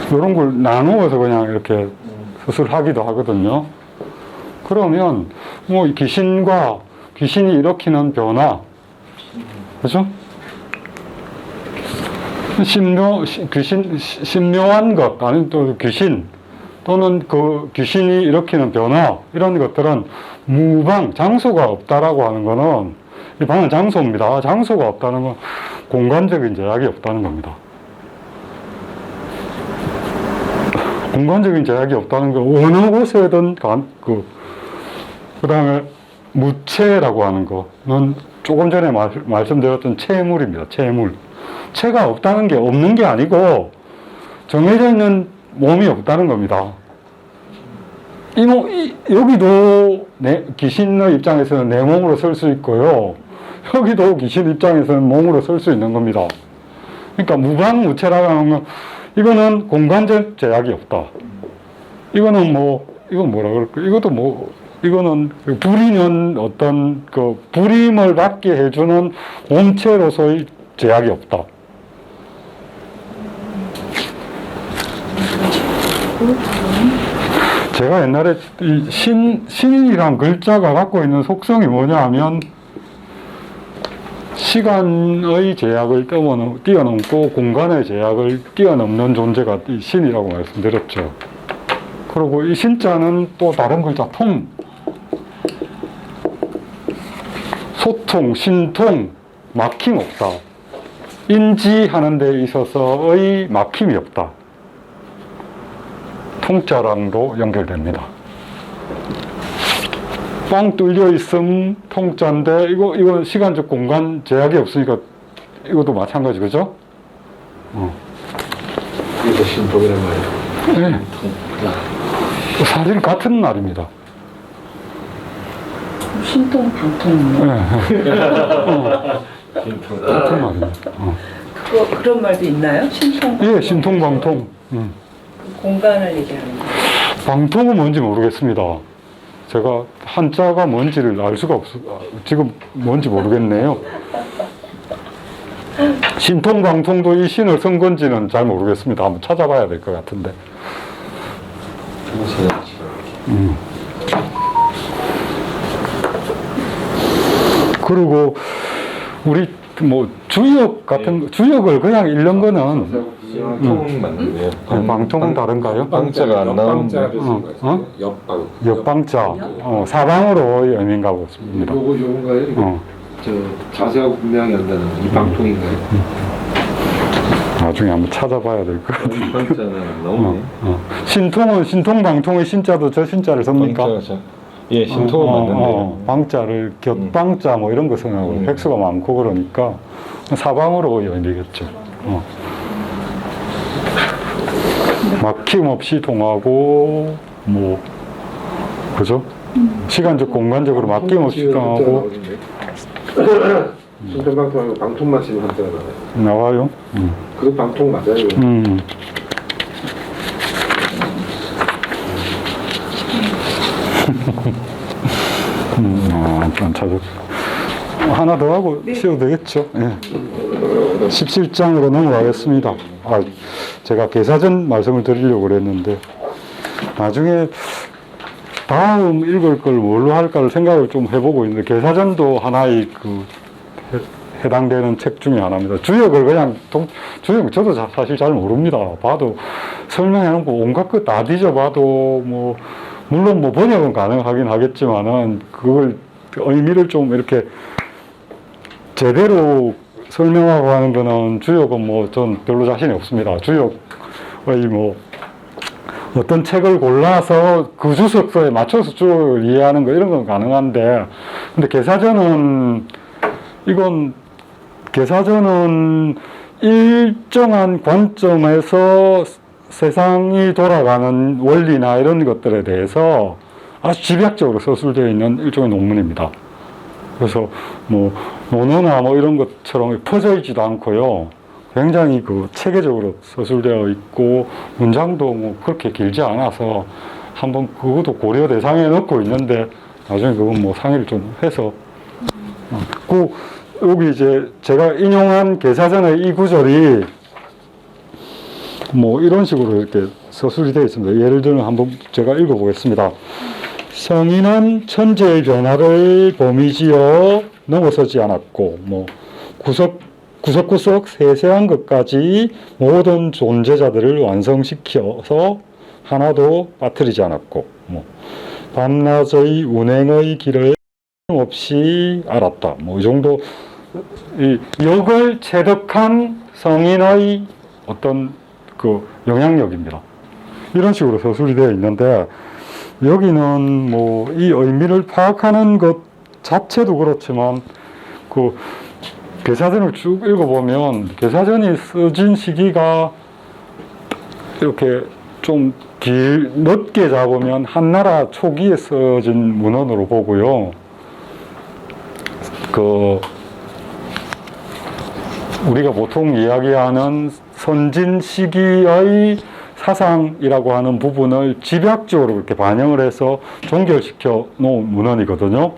이런 걸 나누어서 그냥 이렇게 수술하기도 하거든요. 그러면 뭐 귀신과 귀신이 일으키는 변화, 그죠? 신묘한 것, 아니면 또 귀신, 또는 그 귀신이 일으키는 변화, 이런 것들은 무방, 장소가 없다라고 하는 거는, 이 방은 장소입니다. 장소가 없다는 건 공간적인 제약이 없다는 겁니다. 공간적인 제약이 없다는 건 어느 곳에든 그 다음에 무체라고 하는 거는 조금 전에 말씀드렸던 체물입니다. 체물. 체가 없다는 게 없는 게 아니고 정해져 있는 몸이 없다는 겁니다. 여기도 귀신의 입장에서는 내 몸으로 설 수 있고요. 여기도 귀신 입장에서는 몸으로 설 수 있는 겁니다. 그러니까 무방무체라고 하는 건 이거는 공간적 제약이 없다. 이거는 이건 뭐라 그럴까? 이거는 부리는 어떤 그 부림을 받게 해주는 몸체로서의 제약이 없다. 제가 옛날에 이 신이란 글자가 갖고 있는 속성이 뭐냐 하면 시간의 제약을 뛰어넘고 공간의 제약을 뛰어넘는 존재가 이 신이라고 말씀드렸죠. 그리고 이 신자는 또 다른 글자 통, 소통, 신통, 막힘 없다. 인지하는 데 있어서의 막힘이 없다. 통자랑도 연결됩니다. 빵 뚫려 있음 통자인데 이거 시간적 공간 제약이 없으니까 이것도 마찬가지, 그죠? 이게 신통이란 말이에요. 네. 사실 같은 말입니다. 신통 방통. 네. 같은 말입니다. 그런 말도 있나요? 신통. 예, 신통방통. 공간을 얘기하는 거. 방통은 뭔지 모르겠습니다. 제가 한자가 뭔지를 알 수가 지금 뭔지 모르겠네요. 신통방통도 이 신을 쓴 건지는 잘 모르겠습니다. 한번 찾아봐야 될 것 같은데. 그리고 우리 주역 같은 주역을 그냥 읽는 거는 통 맞는데요. 방통은 다른가요? 빵자가 안 나오는 옆방. 옆방자 사방으로 의미인가 보습니다. 요건가요? 이거? 저 자세하고 분명히 한다는 이 방통인가요? 나중에 한번 찾아봐야 될 것 같아요. 빵자는 안 나오네. 신통은 신통방통의 신자도 저 신자를 씁니까? 예, 신통은 맞는데요. 방자를 곁방자 뭐 이런 거 생각하고 획수가 많고 그러니까 사방으로 열리겠죠. 막힘 없이 통하고 뭐 그죠? 시간적 공간적으로 막힘 없이 통하고 순천방통 아니고 방통만 치면 한자가 나와요. 나와요. 그거 방통 맞아요? 안 찾았. 하나 더 하고 쉬어도 되겠죠. 예. 17장으로 넘어가겠습니다. 제가 계사전 말씀을 드리려고 그랬는데 나중에 다음 읽을 걸 뭘로 할까를 생각을 좀 해보고 있는데 계사전도 하나의 해당되는 책 중에 하나입니다. 주역을 그냥 주역 저도 사실 잘 모릅니다. 봐도 설명해놓고 온갖 것 다 뒤져봐도 뭐 물론 뭐 번역은 가능하긴 하겠지만은 그걸 의미를 좀 이렇게 제대로 설명하고 하는 거는 주역은 뭐 전 별로 자신이 없습니다. 주역의 뭐 어떤 책을 골라서 그 주석서에 맞춰서 주역을 이해하는 거 이런 건 가능한데 근데 계사전은 일정한 관점에서 세상이 돌아가는 원리나 이런 것들에 대해서 아주 집약적으로 서술되어 있는 일종의 논문입니다. 그래서 뭐 논어나 뭐 이런 것처럼 퍼져 있지도 않고요. 굉장히 체계적으로 서술되어 있고 문장도 뭐 그렇게 길지 않아서 한번 그것도 고려 대상에 넣고 있는데 나중에 그건 뭐 상의를 좀 해서 여기 이제 제가 인용한 계사전의 이 구절이 뭐 이런 식으로 이렇게 서술이 되어 있습니다. 예를 들면 한번 제가 읽어보겠습니다. 성인은 천재의 변화를 범위지어 넘어서지 않았고, 뭐 구석구석 세세한 것까지 모든 존재자들을 완성시켜서 하나도 빠뜨리지 않았고, 뭐 밤낮의 운행의 길을 없이 알았다. 뭐 이 정도 이 역을 체득한 성인의 어떤 영향력입니다. 이런 식으로 서술이 되어 있는데 여기는 뭐 이 의미를 파악하는 것 자체도 그렇지만 계사전을 쭉 읽어보면 계사전이 써진 시기가 이렇게 좀 넓게 잡으면 한나라 초기에 써진 문헌으로 보고요. 우리가 보통 이야기하는 선진 시기의 사상이라고 하는 부분을 집약적으로 그렇게 반영을 해서 종결시켜 놓은 문헌이거든요.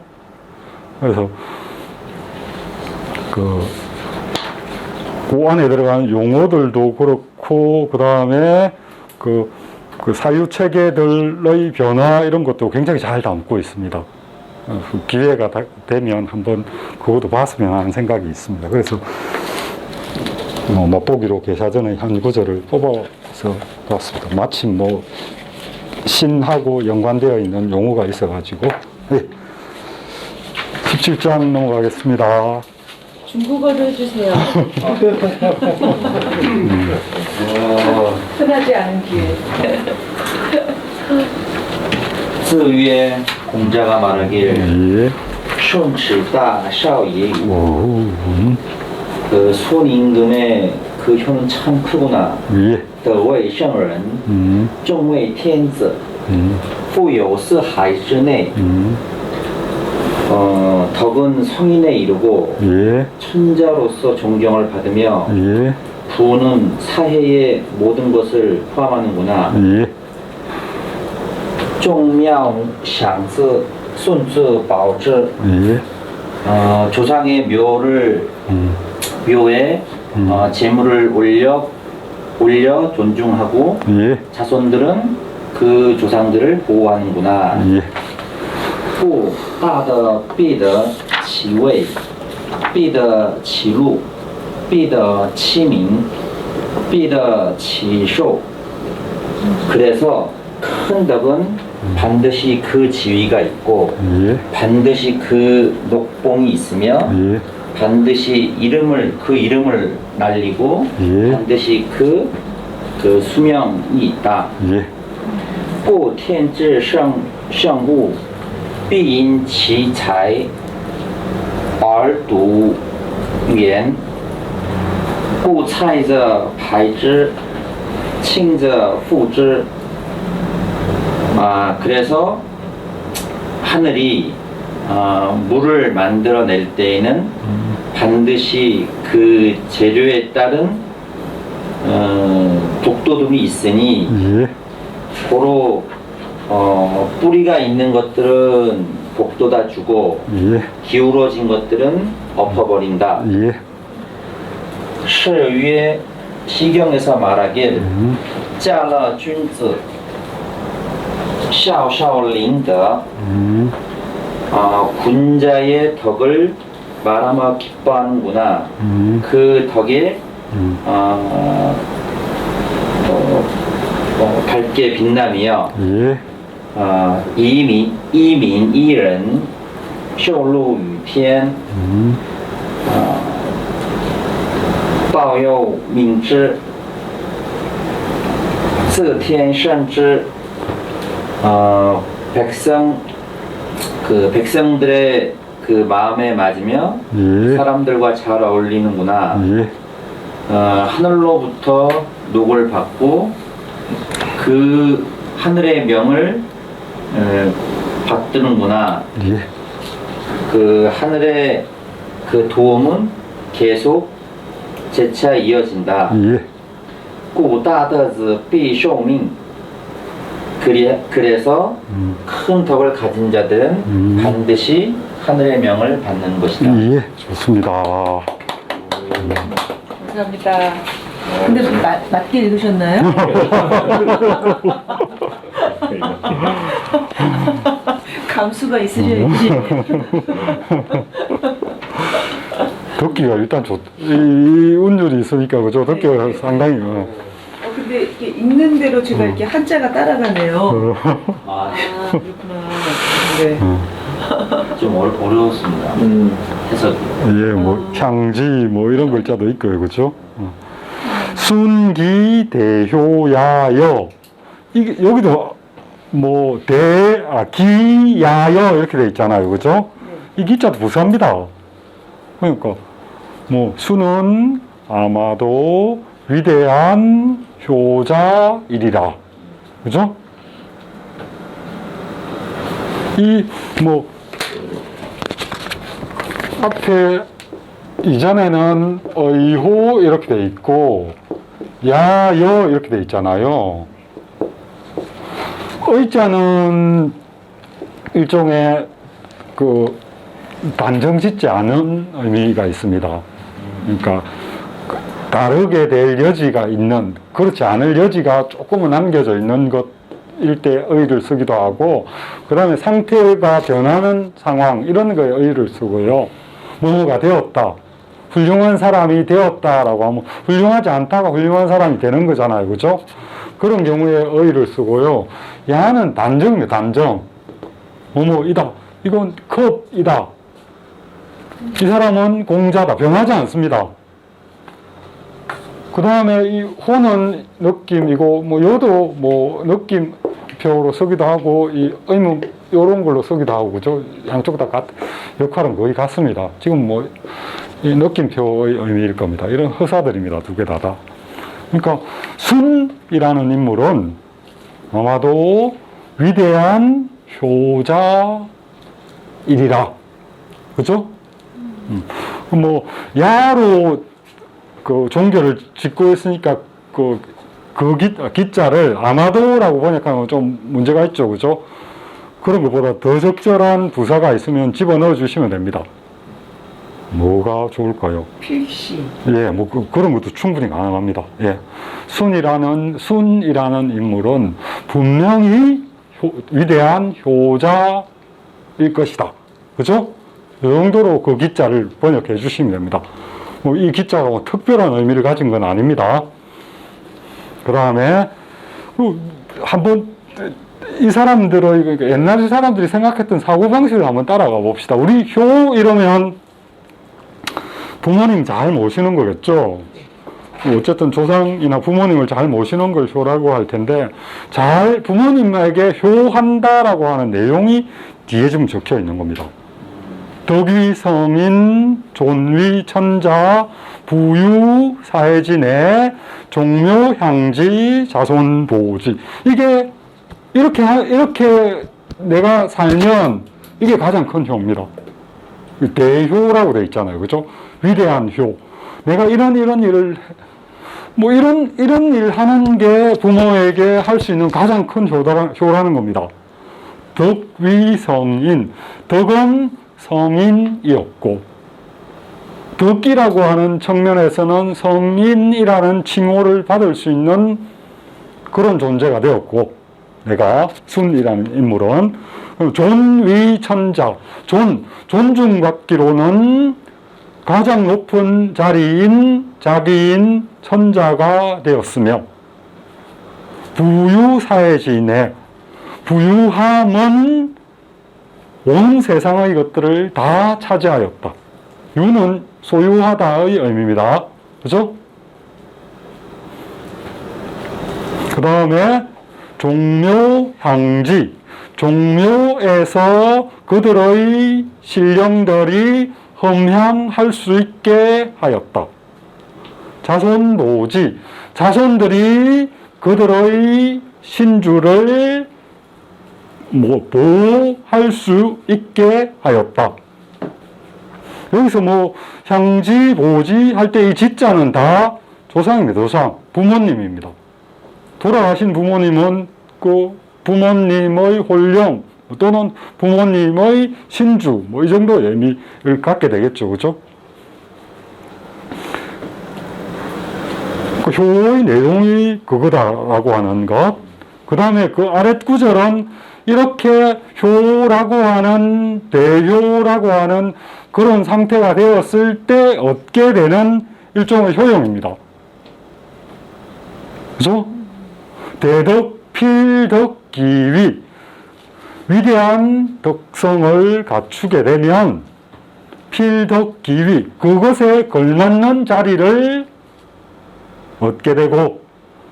그래서 그 안에 들어가는 용어들도 그렇고, 그 다음에 그 사유 체계들의 변화 이런 것도 굉장히 잘 담고 있습니다. 기회가 되면 한번 그것도 봤으면 하는 생각이 있습니다. 그래서 맛보기로 계사전의 한 구절을 뽑아서 봤습니다. 마침 뭐 신하고 연관되어 있는 용어가 있어가지고. 네. 17장 넘어가겠습니다. 중국어로 해주세요. 흔하지 않은 기회. 子曰 공자가 말하길 예. 舜齿大少爷 오, 그 손임금의 그 혀는 참 크구나. 예. 德位圣人 众位天子 富有四海之内 덕은 성인에 이르고 예. 천자로서 존경을 받으며 예. 부는 사해의 모든 것을 포함하는구나. 예. 众妙享之顺之保之 예. 조상의 묘에 재물을 올려 존중하고 예. 자손들은 그 조상들을 보호하는구나. 예. 故大的必得其位，必得其禄，必得其名，必得其寿. 그래서 큰 덕은 반드시 그 지위가 있고 예. 반드시 그 녹봉이 있으며 예. 반드시 그 이름을 날리고 예. 반드시 그 수명이 있다. 예. 故天之圣物必因其才而独言，故菜者排之，轻者覆之. 그래서 하늘이 물을 만들어낼 때에는 반드시 그 재료에 따른 독도둠이 있으니 예. 고로 뿌리가 있는 것들은 복돋아 주고 예. 기울어진 것들은 엎어버린다. 예. 是曰 시경에서 말하길 驾乐君子孝少麟德. 군자의 덕을 말하며 기뻐하는구나. 그 덕에 밝게 빛나며 예. 一民一人受禄于天报佑敏之自天圣之백성들의 그 마음에 맞으며 예. 사람들과 잘 어울리는구나. 예. 하늘로부터 녹을 받고 그 하늘의 명을 받드는구나. 예. 그 하늘의 그 도움은 계속 재차 이어진다. 예. 故大德子必受命. 그래서 큰 덕을 가진 자들은 반드시 하늘의 명을 받는 것이다. 예. 좋습니다. 감사합니다. 근데 맞게 읽으셨나요? 감수가 있으셔야지. 듣기가 일단 이 운율이 있으니까 그죠? 듣기가 상당히 근데 이렇게 읽는 대로 제가 이렇게 한자가 따라가네요. 아, 그렇구나. 네. 좀 어려웠습니다. 해석이. 예, 뭐 향지 뭐 이런 글자도 있고요, 그렇죠? 순기대효야여 이게 여기도 뭐 기야여 이렇게 돼 있잖아요, 그렇죠? 이 기자도 부사입니다. 그러니까 뭐 수는 아마도 위대한 효자이리라, 그죠? 이 뭐 앞에 이전에는 의호 이렇게 돼 있고 야여 이렇게 돼 있잖아요. 의자는 일종의 그 단정 짓지 않은 의미가 있습니다. 그러니까 다르게 될 여지가 있는, 그렇지 않을 여지가 조금은 남겨져 있는 것일 때 의를 쓰기도 하고, 그 다음에 상태가 변하는 상황 이런 거에 의를 쓰고요. 뭐가 되었다, 훌륭한 사람이 되었다라고 하면 훌륭하지 않다가 훌륭한 사람이 되는 거잖아요, 그죠? 그런 경우에 의를 쓰고요. 야는 단정이에요, 단정. 뭐뭐이다, 이건 컵이다, 이 사람은 공자다, 변하지 않습니다. 그 다음에 이 호는 느낌이고, 뭐 요도 뭐 느낌표로 쓰기도 하고, 이 의문 요런 걸로 쓰기도 하고, 그죠? 양쪽 다 역할은 거의 같습니다. 지금 뭐 이 느낌표의 의미일 겁니다. 이런 허사들입니다, 두 개 다. 그러니까 순이라는 인물은 아마도 위대한 효자이리라, 그죠? 뭐 야로 그 종교를 짓고 있으니까 그 기자를 아마도라고 번역하면 좀 문제가 있죠, 그죠? 그런 것보다 더 적절한 부사가 있으면 집어넣어 주시면 됩니다. 뭐가 좋을까요? 필시. 예, 뭐 그런 것도 충분히 가능합니다. 예, 순이라는 인물은 분명히 위대한 효자일 것이다, 그죠? 이 정도로 그 기자를 번역해 주시면 됩니다. 뭐 이 기자가 뭐 특별한 의미를 가진 건 아닙니다. 그 다음에 한번 이 사람들의, 옛날 사람들이 생각했던 사고방식을 한번 따라가 봅시다. 우리 효 이러면 부모님 잘 모시는 거겠죠. 어쨌든 조상이나 부모님을 잘 모시는 걸 효라고 할 텐데, 잘 부모님에게 효한다라고 하는 내용이 뒤에 지금 적혀 있는 겁니다. 덕위 성인, 존위 천자, 부유 사회진의 종묘 향지, 자손 보지. 이게 이렇게 내가 살면 이게 가장 큰 효입니다. 대효라고 되어 있잖아요. 그죠? 위대한 효. 내가 이런 일을, 뭐 이런 일 하는 게 부모에게 할 수 있는 가장 큰 효라는 겁니다. 덕위 성인. 덕은 성인이었고, 덕이라고 하는 측면에서는 성인이라는 칭호를 받을 수 있는 그런 존재가 되었고, 내가 순이라는 인물은 존위천자, 존중받기로는 가장 높은 자리인 자기인 천자가 되었으며, 부유사회지인의 부유함은 온 세상의 것들을 다 차지하였다. 유는 소유하다의 의미입니다. 그죠? 그 다음에 종묘 향지, 종묘에서 그들의 신령들이 흠향할 수 있게 하였다. 자손 노지, 자손들이 그들의 신주를 보호할 수 있게 하였다. 여기서 향지, 보지 할 때 이 지자는 다 조상입니다. 조상, 부모님입니다. 돌아가신 부모님은 그 부모님의 혼령 또는 부모님의 신주 이 정도 의미를 갖게 되겠죠. 그죠? 그 효의 내용이 그거다라고 하는 것. 그 다음에 그 아랫 구절은 이렇게 효라고 하는, 대효라고 하는 그런 상태가 되었을 때 얻게 되는 일종의 효용입니다. 그죠? 대덕, 필덕, 기위. 위대한 덕성을 갖추게 되면 필덕, 기위. 그것에 걸맞는 자리를 얻게 되고,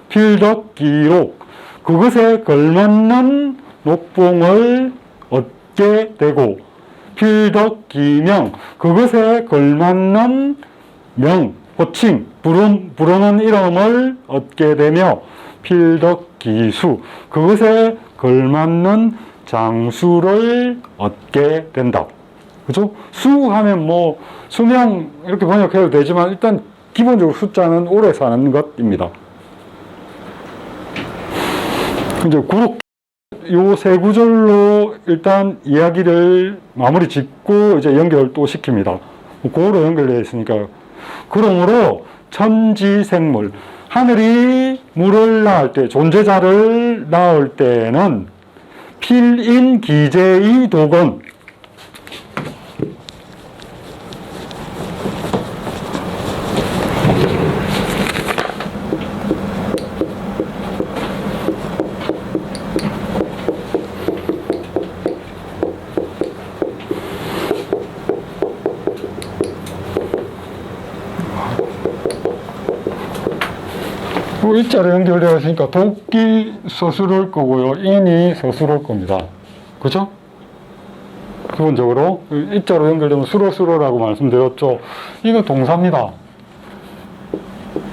필덕, 기록. 그것에 걸맞는 높봉을 얻게 되고, 필덕, 기명. 그것에 걸맞는 명, 호칭, 부르는 이름을 얻게 되며, 필덕, 기수. 그것에 걸맞는 장수를 얻게 된다. 그죠? 수 하면 수명 이렇게 번역해도 되지만 일단 기본적으로 숫자는 오래 사는 것입니다. 이제 구록 요 세 구절로 일단 이야기를 마무리 짓고 이제 연결을 또 시킵니다. 그거로 연결되어 있으니까. 그러므로 천지생물, 하늘이 물을 낳을 때, 존재자를 낳을 때는 필인 기재의 도건, 일자로 연결되어 있으니까 도끼 서술을 거고요. 인이 서술을 겁니다. 그죠? 기본적으로 일자로 연결되면 수로라고 말씀드렸죠. 이거 동사입니다.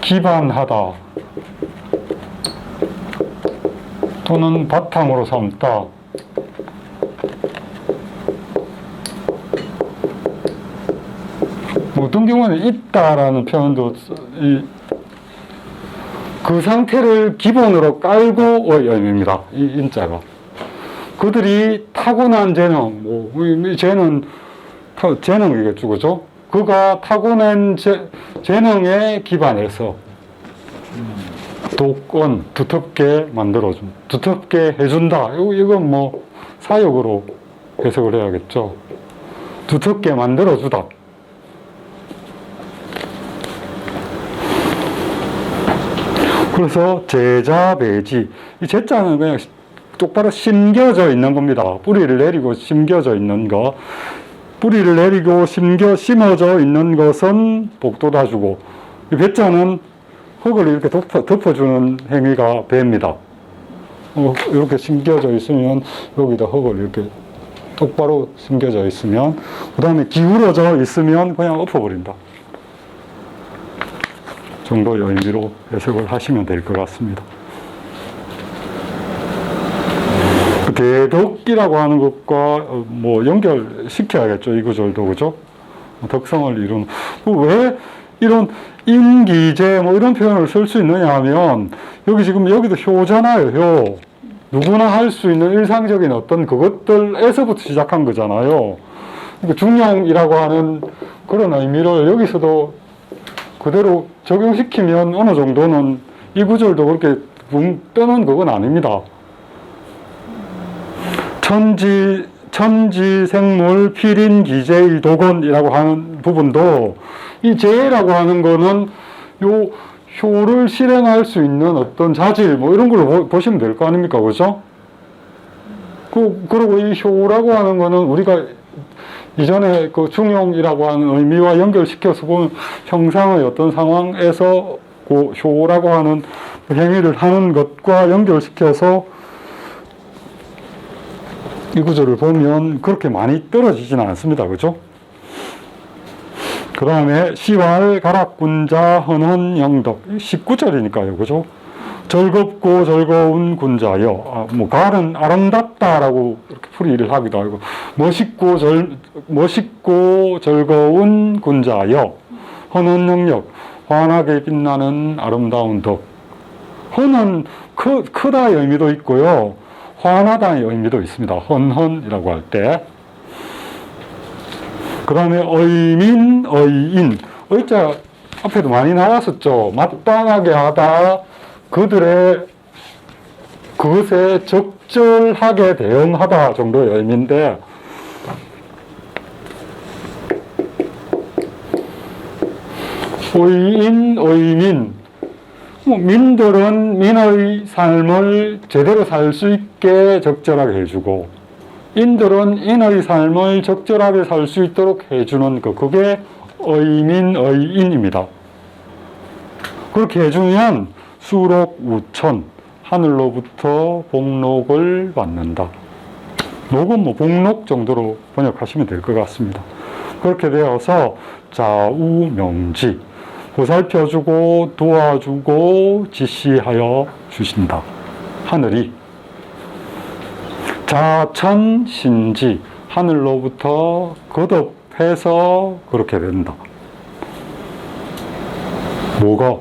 기반하다 또는 바탕으로 삼다. 어떤 경우는 있다라는 표현도 그 상태를 기본으로 깔고의 의미입니다. 이 인자가. 그들이 타고난 재능, 재능이겠죠, 그죠? 그가 타고난 재능에 기반해서 도권, 두텁게 만들어준, 두텁게 해준다. 이건 사역으로 해석을 해야겠죠. 두텁게 만들어주다. 그래서 제자, 배지. 이 제자는 그냥 똑바로 심겨져 있는 겁니다. 뿌리를 내리고 심겨져 있는 거. 뿌리를 내리고 심어져 있는 것은 복도다 주고, 이 배자는 흙을 이렇게 덮어주는 행위가 배입니다. 이렇게 심겨져 있으면 여기다 흙을 이렇게 똑바로 숨겨져 있으면, 그 다음에 기울어져 있으면 그냥 엎어버린다 정도의 의미로 해석을 하시면 될 것 같습니다. 대덕이라고 하는 것과 뭐 연결시켜야겠죠. 이 구절도, 그죠? 덕성을 이루는. 왜 이런 인기제 뭐 이런 표현을 쓸 수 있느냐 하면, 여기 지금 여기도 효잖아요. 효. 누구나 할 수 있는 일상적인 어떤 그것들에서부터 시작한 거잖아요. 그러니까 중용이라고 하는 그런 의미를 여기서도 그대로 적용시키면 어느 정도는 이 구절도 그렇게 붕 뜨는 그건 아닙니다. 천지생물 필인기제의 도건이라고 하는 부분도, 이 제라고 하는 거는 요 효를 실행할 수 있는 어떤 자질 뭐 이런 걸로 보시면 될 거 아닙니까, 그죠? 그리고 이 효라고 하는 거는 우리가 이전에 그 중용이라고 하는 의미와 연결시켜서 보면 형상의 어떤 상황에서 그 효라고 하는 행위를 하는 것과 연결시켜서 이 구절을 보면 그렇게 많이 떨어지지는 않습니다. 그죠? 그 다음에 시왈 가락군자 헌헌 영덕 19절이니까요. 그죠? 즐겁고 즐거운 군자여. 뭐 갈은 아름답다라고 이렇게 풀이를 하기도 하고, 멋있고 즐거운 군자여. 헌헌 영역, 환하게 빛나는 아름다운 덕. 헌은 크다의 의미도 있고요, 환하다의 의미도 있습니다. 헌헌이라고 할 때. 그 다음에 의민, 의인. 의자 앞에도 많이 나왔었죠. 마땅하게 하다, 그것에 적절하게 대응하다 정도의 의미인데, 의인, 의민. 민들은 민의 삶을 제대로 살 수 있게 적절하게 해주고, 인들은 인의 삶을 적절하게 살 수 있도록 해주는 그게 의민, 의인입니다. 그렇게 해주면 수록 우천, 하늘로부터 복록을 받는다. 녹은 뭐 복록 정도로 번역하시면 될 것 같습니다. 그렇게 되어서 좌우명지, 보살펴주고 도와주고 지시하여 주신다. 하늘이. 자천신지, 하늘로부터 거듭해서 그렇게 된다. 뭐가?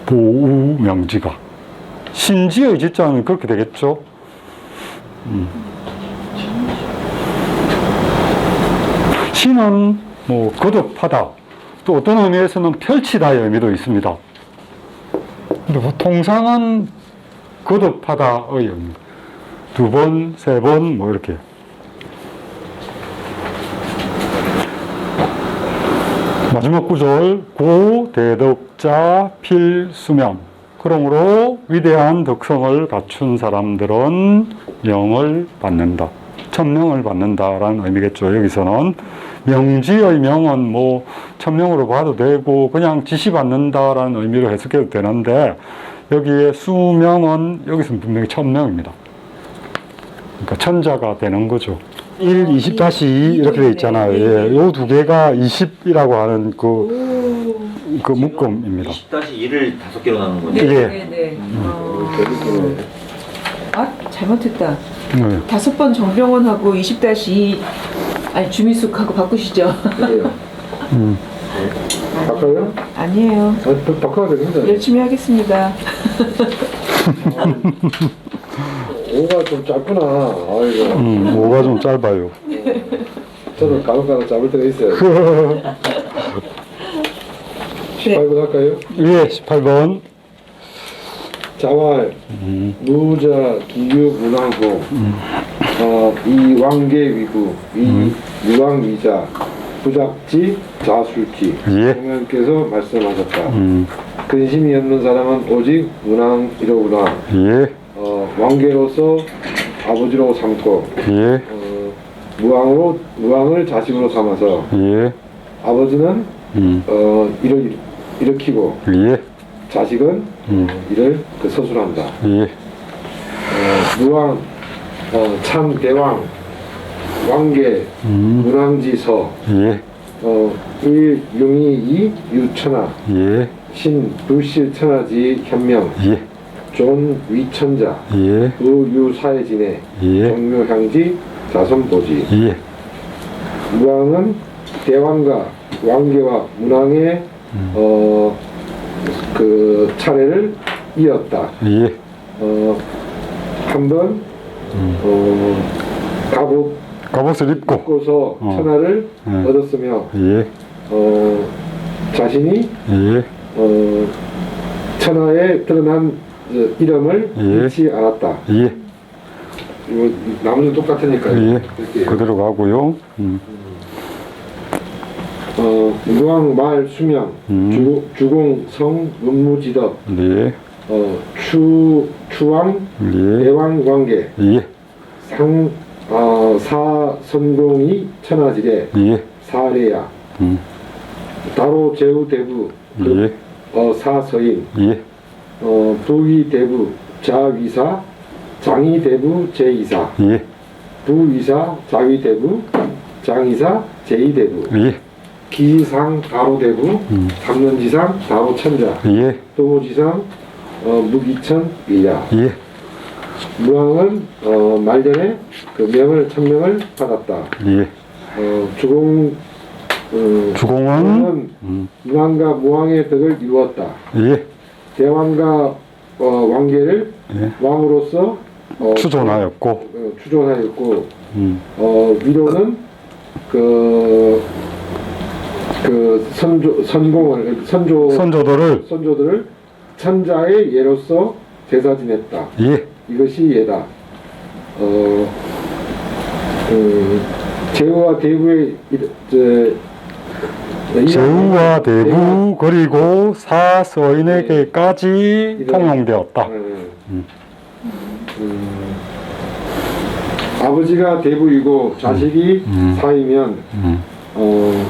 보우명지가. 신지의 지자는 그렇게 되겠죠. 신은 뭐 거듭하다, 또 어떤 의미에서는 펼치다의 의미도 있습니다. 근데 통상은 거듭하다의 의미. 2번, 3번, 뭐 이렇게. 마지막 구절, 고대덕자 필수명. 그러므로 위대한 덕성을 갖춘 사람들은 명을 받는다. 천명을 받는다라는 의미겠죠. 여기서는 명지의 명은 뭐 천명으로 봐도 되고 그냥 지시받는다라는 의미로 해석해도 되는데, 여기에 수명은 여기서는 분명히 천명입니다. 그러니까 천자가 되는 거죠. 1, 20-2 이렇게 돼 있잖아요. 예, 요 두 개가 20이라고 하는 그 묶음입니다. 20-1을 5개로 나눈 거죠? 예. 네네. 아, 잘못했다. 네. 5번 정병원하고 20-2, 아니 주미숙하고 바꾸시죠. 그래요. 바꿔요? 아니에요. 바꿔야 됩니다. 열심히 하겠습니다. 5가 좀 짧구나. 아이고. 5가 좀 짧아요. 저도 간혹 짧을 때가 있어요. 18번 할까요? 예, 18번. 자활, 무자, 기유, 문왕고, 이왕계 위구, 유왕위자, 부작지, 자술지. 예. 성령께서 말씀하셨다. 근심이 없는 사람은 오직 문왕이로구나. 예, 왕계로서 아버지로 삼고, 예, 무왕을 자식으로 삼아서, 예, 아버지는 일을 일으키고, 예, 자식은 이를 서술한다. 예, 무왕, 참 대왕, 왕계, 문왕지서, 예, 1, 융이, 2, 유천하, 예, 신, 불실, 천하지, 현명, 예, 존, 위천자, 예, 부, 유, 사회진해, 예, 정묘, 향지, 자선보지. 예, 무왕은 대왕과 왕계와 문왕의 그 차례를 이었다. 예, 한번 갑옷을 입고, 입고서 천하를 예. 얻었으며 예, 자신이 예, 천하에 드러난 이름을 예. 잃지 않았다. 예, 이거 나머지 똑같으니까요. 예, 이렇게. 그대로 가고요. 무왕 말 수명 주공 성 문무지덕 예, 추왕 예, 대왕 왕계 예, 사선공이 천하지례 예, 사례야 음, 다로 제우 대부 예, 사서인 예, 부위 대부 자위사 장위 대부 제이사 예, 부위사 자위 대부 장이사 제이 대부 예, 기상 다로 대부 삼년지상 다로 천자 예, 도지상 무기천 위야 예, 무왕은 말년에 그 명을 천명을 받았다. 예, 주공 주공은, 무왕과 무왕의 덕을 이루었다. 예, 대왕과 왕계를 예, 왕으로서 추존하였고, 추존하였고 위로는 선조들을 천자의 예로서 제사 지냈다. 예, 이것이 예다. 제후와 대부의 제후와 대부 그리고 사서인에게까지 통용되었다. 아버지가 대부이고 자식이 사이면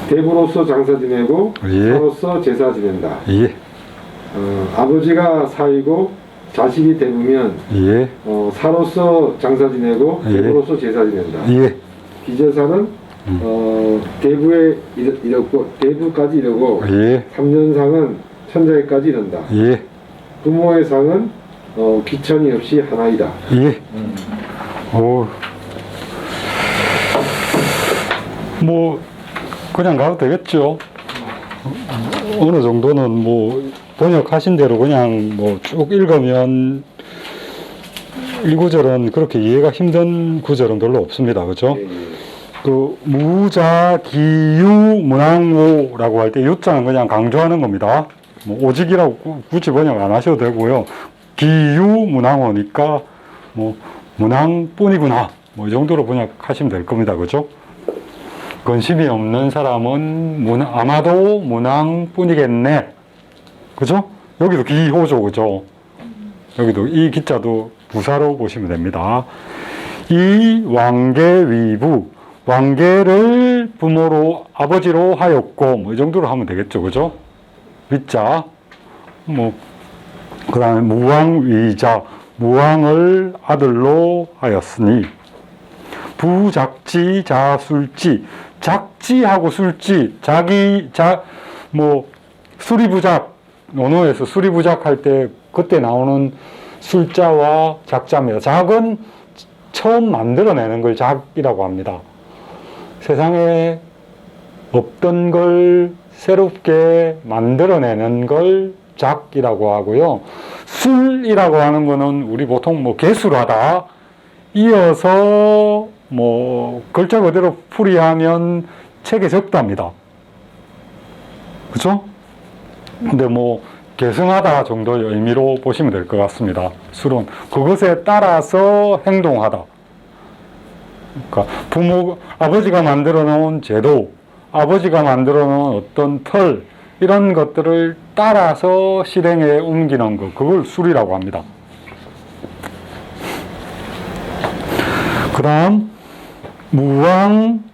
대부로서 장사 지내고 예. 사로서 제사 지낸다. 예, 아버지가 사이고 자식이 대부면 예, 사로서 장사 지내고 예. 대부로서 제사 지낸다. 예, 기제사는 대부에 이르고 대부까지 이르고 예, 3년상은 천자에까지 이른다. 예, 부모의 상은 귀천이 없이 하나이다. 예. 뭐 그냥 가도 되겠죠. 어느 정도는 뭐 번역하신 대로 그냥 뭐 쭉 읽으면 이 구절은 그렇게 이해가 힘든 구절은 별로 없습니다. 그죠? 그 무자기유문왕오라고 할 때 유자는 그냥 강조하는 겁니다. 뭐 오직이라고 굳이 번역 안 하셔도 되고요. 기유문왕오니까 뭐 문왕뿐이구나 뭐 이 정도로 번역하시면 될 겁니다. 그죠? 근심이 없는 사람은 아마도 문왕뿐이겠네. 그죠? 여기도 기호죠. 그죠? 여기도 이 기자도 부사로 보시면 됩니다. 이 왕계 위부, 왕계를 부모로 아버지로 하였고 뭐 이 정도로 하면 되겠죠. 그죠? 위자 뭐 그 다음에 무왕위자, 무왕을 아들로 하였으니 부작지 자술지, 작지하고 술지, 뭐 수리부작, 논어에서 수리부작 할 때 그때 나오는 술자와 작자입니다. 작은 처음 만들어내는 걸 작이라고 합니다. 세상에 없던 걸 새롭게 만들어내는 걸 작이라고 하고요. 술이라고 하는 거는 우리 보통 뭐 개술하다, 이어서 뭐 글자 그대로 풀이하면 책에 적답니다. 그죠? 근데 뭐 계승하다 정도의 의미로 보시면 될 것 같습니다. 술은 그것에 따라서 행동하다. 그러니까 아버지가 만들어 놓은 제도, 아버지가 만들어 놓은 어떤 틀, 이런 것들을 따라서 실행에 옮기는 것, 그걸 술이라고 합니다. 그 다음 무왕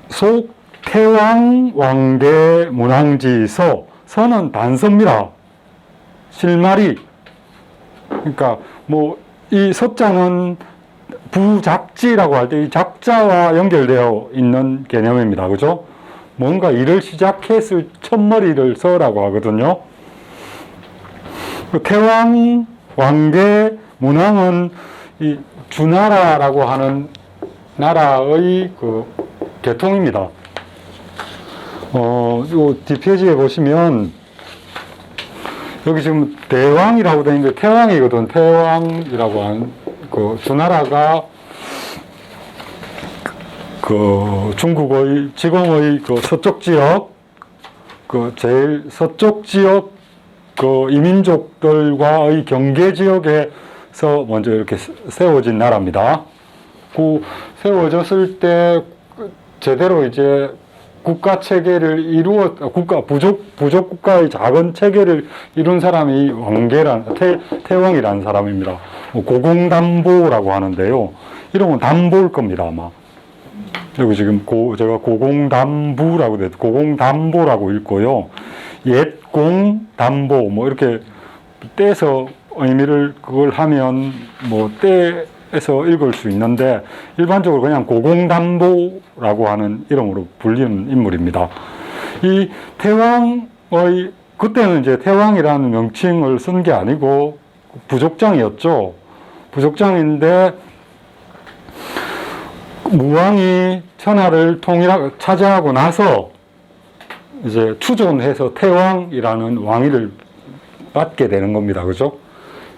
속 태왕 왕계 문왕지서, 서는 단서입니다. 실마리. 그러니까 뭐 이 서자는 부작지라고 할 때 이 작자와 연결되어 있는 개념입니다. 그죠? 뭔가 일을 시작했을 첫머리를 서라고 하거든요. 태왕, 왕계, 문왕은 이 주나라라고 하는 나라의 그 계통입니다. 요 뒷페이지에 보시면 여기 지금 대왕이라고 되어 있는데 태왕이거든. 태왕이라고 하는 그 주나라가 그 중국의 지금의 그 서쪽 지역 그 제일 서쪽 지역 그 이민족들과의 경계 지역에서 먼저 이렇게 세워진 나라입니다. 그 세워졌을 때 제대로 이제 국가 체계를 부족 국가의 작은 체계를 이룬 사람이 태왕이라는 사람입니다. 고공담보라고 하는데요. 이름은 담보일 겁니다, 아마. 여기 지금 제가 고공담부라고 돼, 고공담보라고 읽고요. 옛공담보, 뭐 이렇게 떼서 의미를 그걸 하면 뭐 떼에서 읽을 수 있는데 일반적으로 그냥 고공담보라고 하는 이름으로 불리는 인물입니다. 이 태왕의, 그때는 이제 태왕이라는 명칭을 쓴 게 아니고 부족장이었죠. 부족장인데 무왕이 천하를 차지하고 나서 이제 추존해서 태왕이라는 왕위를 받게 되는 겁니다. 그죠?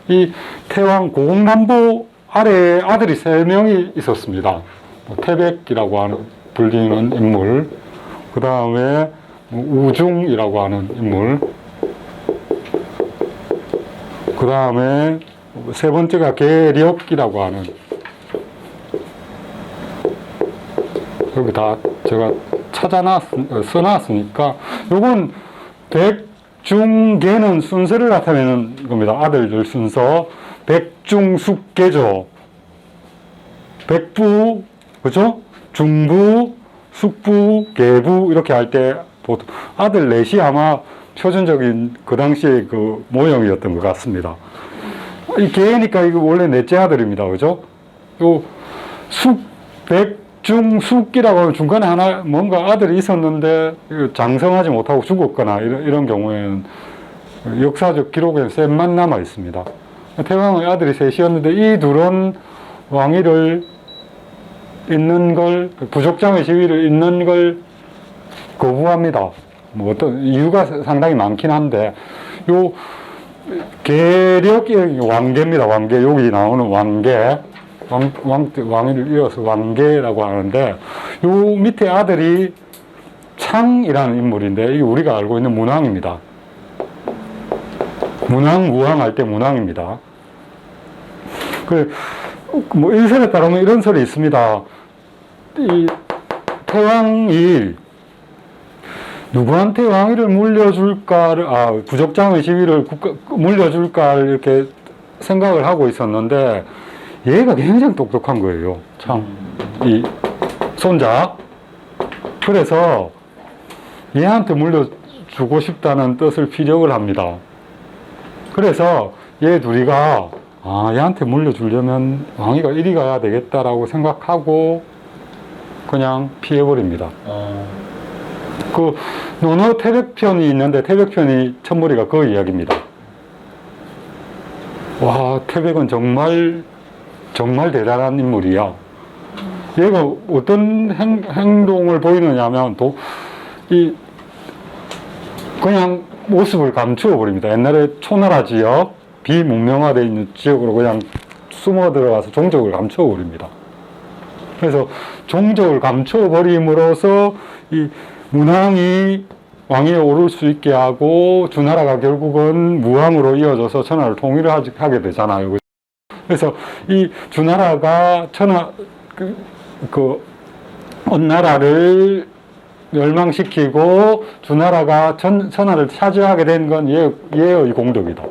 이 태왕 고공담보 아래에 아들이 3명이 있었습니다. 태백이라고 하는 불리는 인물, 그 다음에 우중이라고 하는 인물, 그 다음에 세 번째가 계력이라고 하는, 여기 다 제가 써놨으니까, 요건 백중계는 순서를 나타내는 겁니다. 아들들 순서. 백중숙계죠. 백부, 그죠? 중부, 숙부, 계부, 이렇게 할 때, 보통, 아들 넷이 아마 표준적인 그 당시의 그 모형이었던 것 같습니다. 이 계니까 이거 원래 넷째 아들입니다. 그죠? 요, 백중숙이라고 하면 중간에 하나, 뭔가 아들이 있었는데, 장성하지 못하고 죽었거나, 이런 경우에는 역사적 기록에는 셈만 남아 있습니다. 태왕의 아들이 셋이었는데 이 둘은 왕위를 잇는 걸, 부족장의 지위를 잇는 걸 거부합니다. 뭐 어떤 이유가 상당히 많긴 한데, 요 계력이 왕계입니다. 왕계. 여기 나오는 왕계. 왕위를 이어서 왕계라고 하는데, 요 밑에 아들이 창이라는 인물인데, 이게 우리가 알고 있는 문왕입니다. 무왕 할 때 문왕입니다. 뭐 일설에 따르면 이런 설이 있습니다. 이 태왕이 누구한테 왕위를 물려줄까를, 부족장의 지위를 물려줄까를 이렇게 생각을 하고 있었는데, 얘가 굉장히 똑똑한 거예요. 참, 이 손자. 그래서 얘한테 물려주고 싶다는 뜻을 피력을 합니다. 그래서 얘 둘이가 얘한테 물려주려면 왕위가 이리 가야 되겠다라고 생각하고 그냥 피해버립니다. 그 논어 태백편이 있는데 태백편이 첫머리가 그 이야기입니다. 와, 태백은 정말 대단한 인물이야. 얘가 어떤 행동을 보이느냐 하면 그냥 모습을 감추어 버립니다. 옛날에 초나라 지역, 비문명화되어 있는 지역으로 그냥 숨어 들어가서 종족을 감추어 버립니다. 그래서 종족을 감추어 버림으로써 이 문왕이 왕위에 오를 수 있게 하고 주나라가 결국은 무왕으로 이어져서 천하를 통일을 하게 되잖아요. 그래서 이 주나라가 언나라를 멸망시키고 주나라가 천하를 차지하게 된 건 얘의 공덕이다.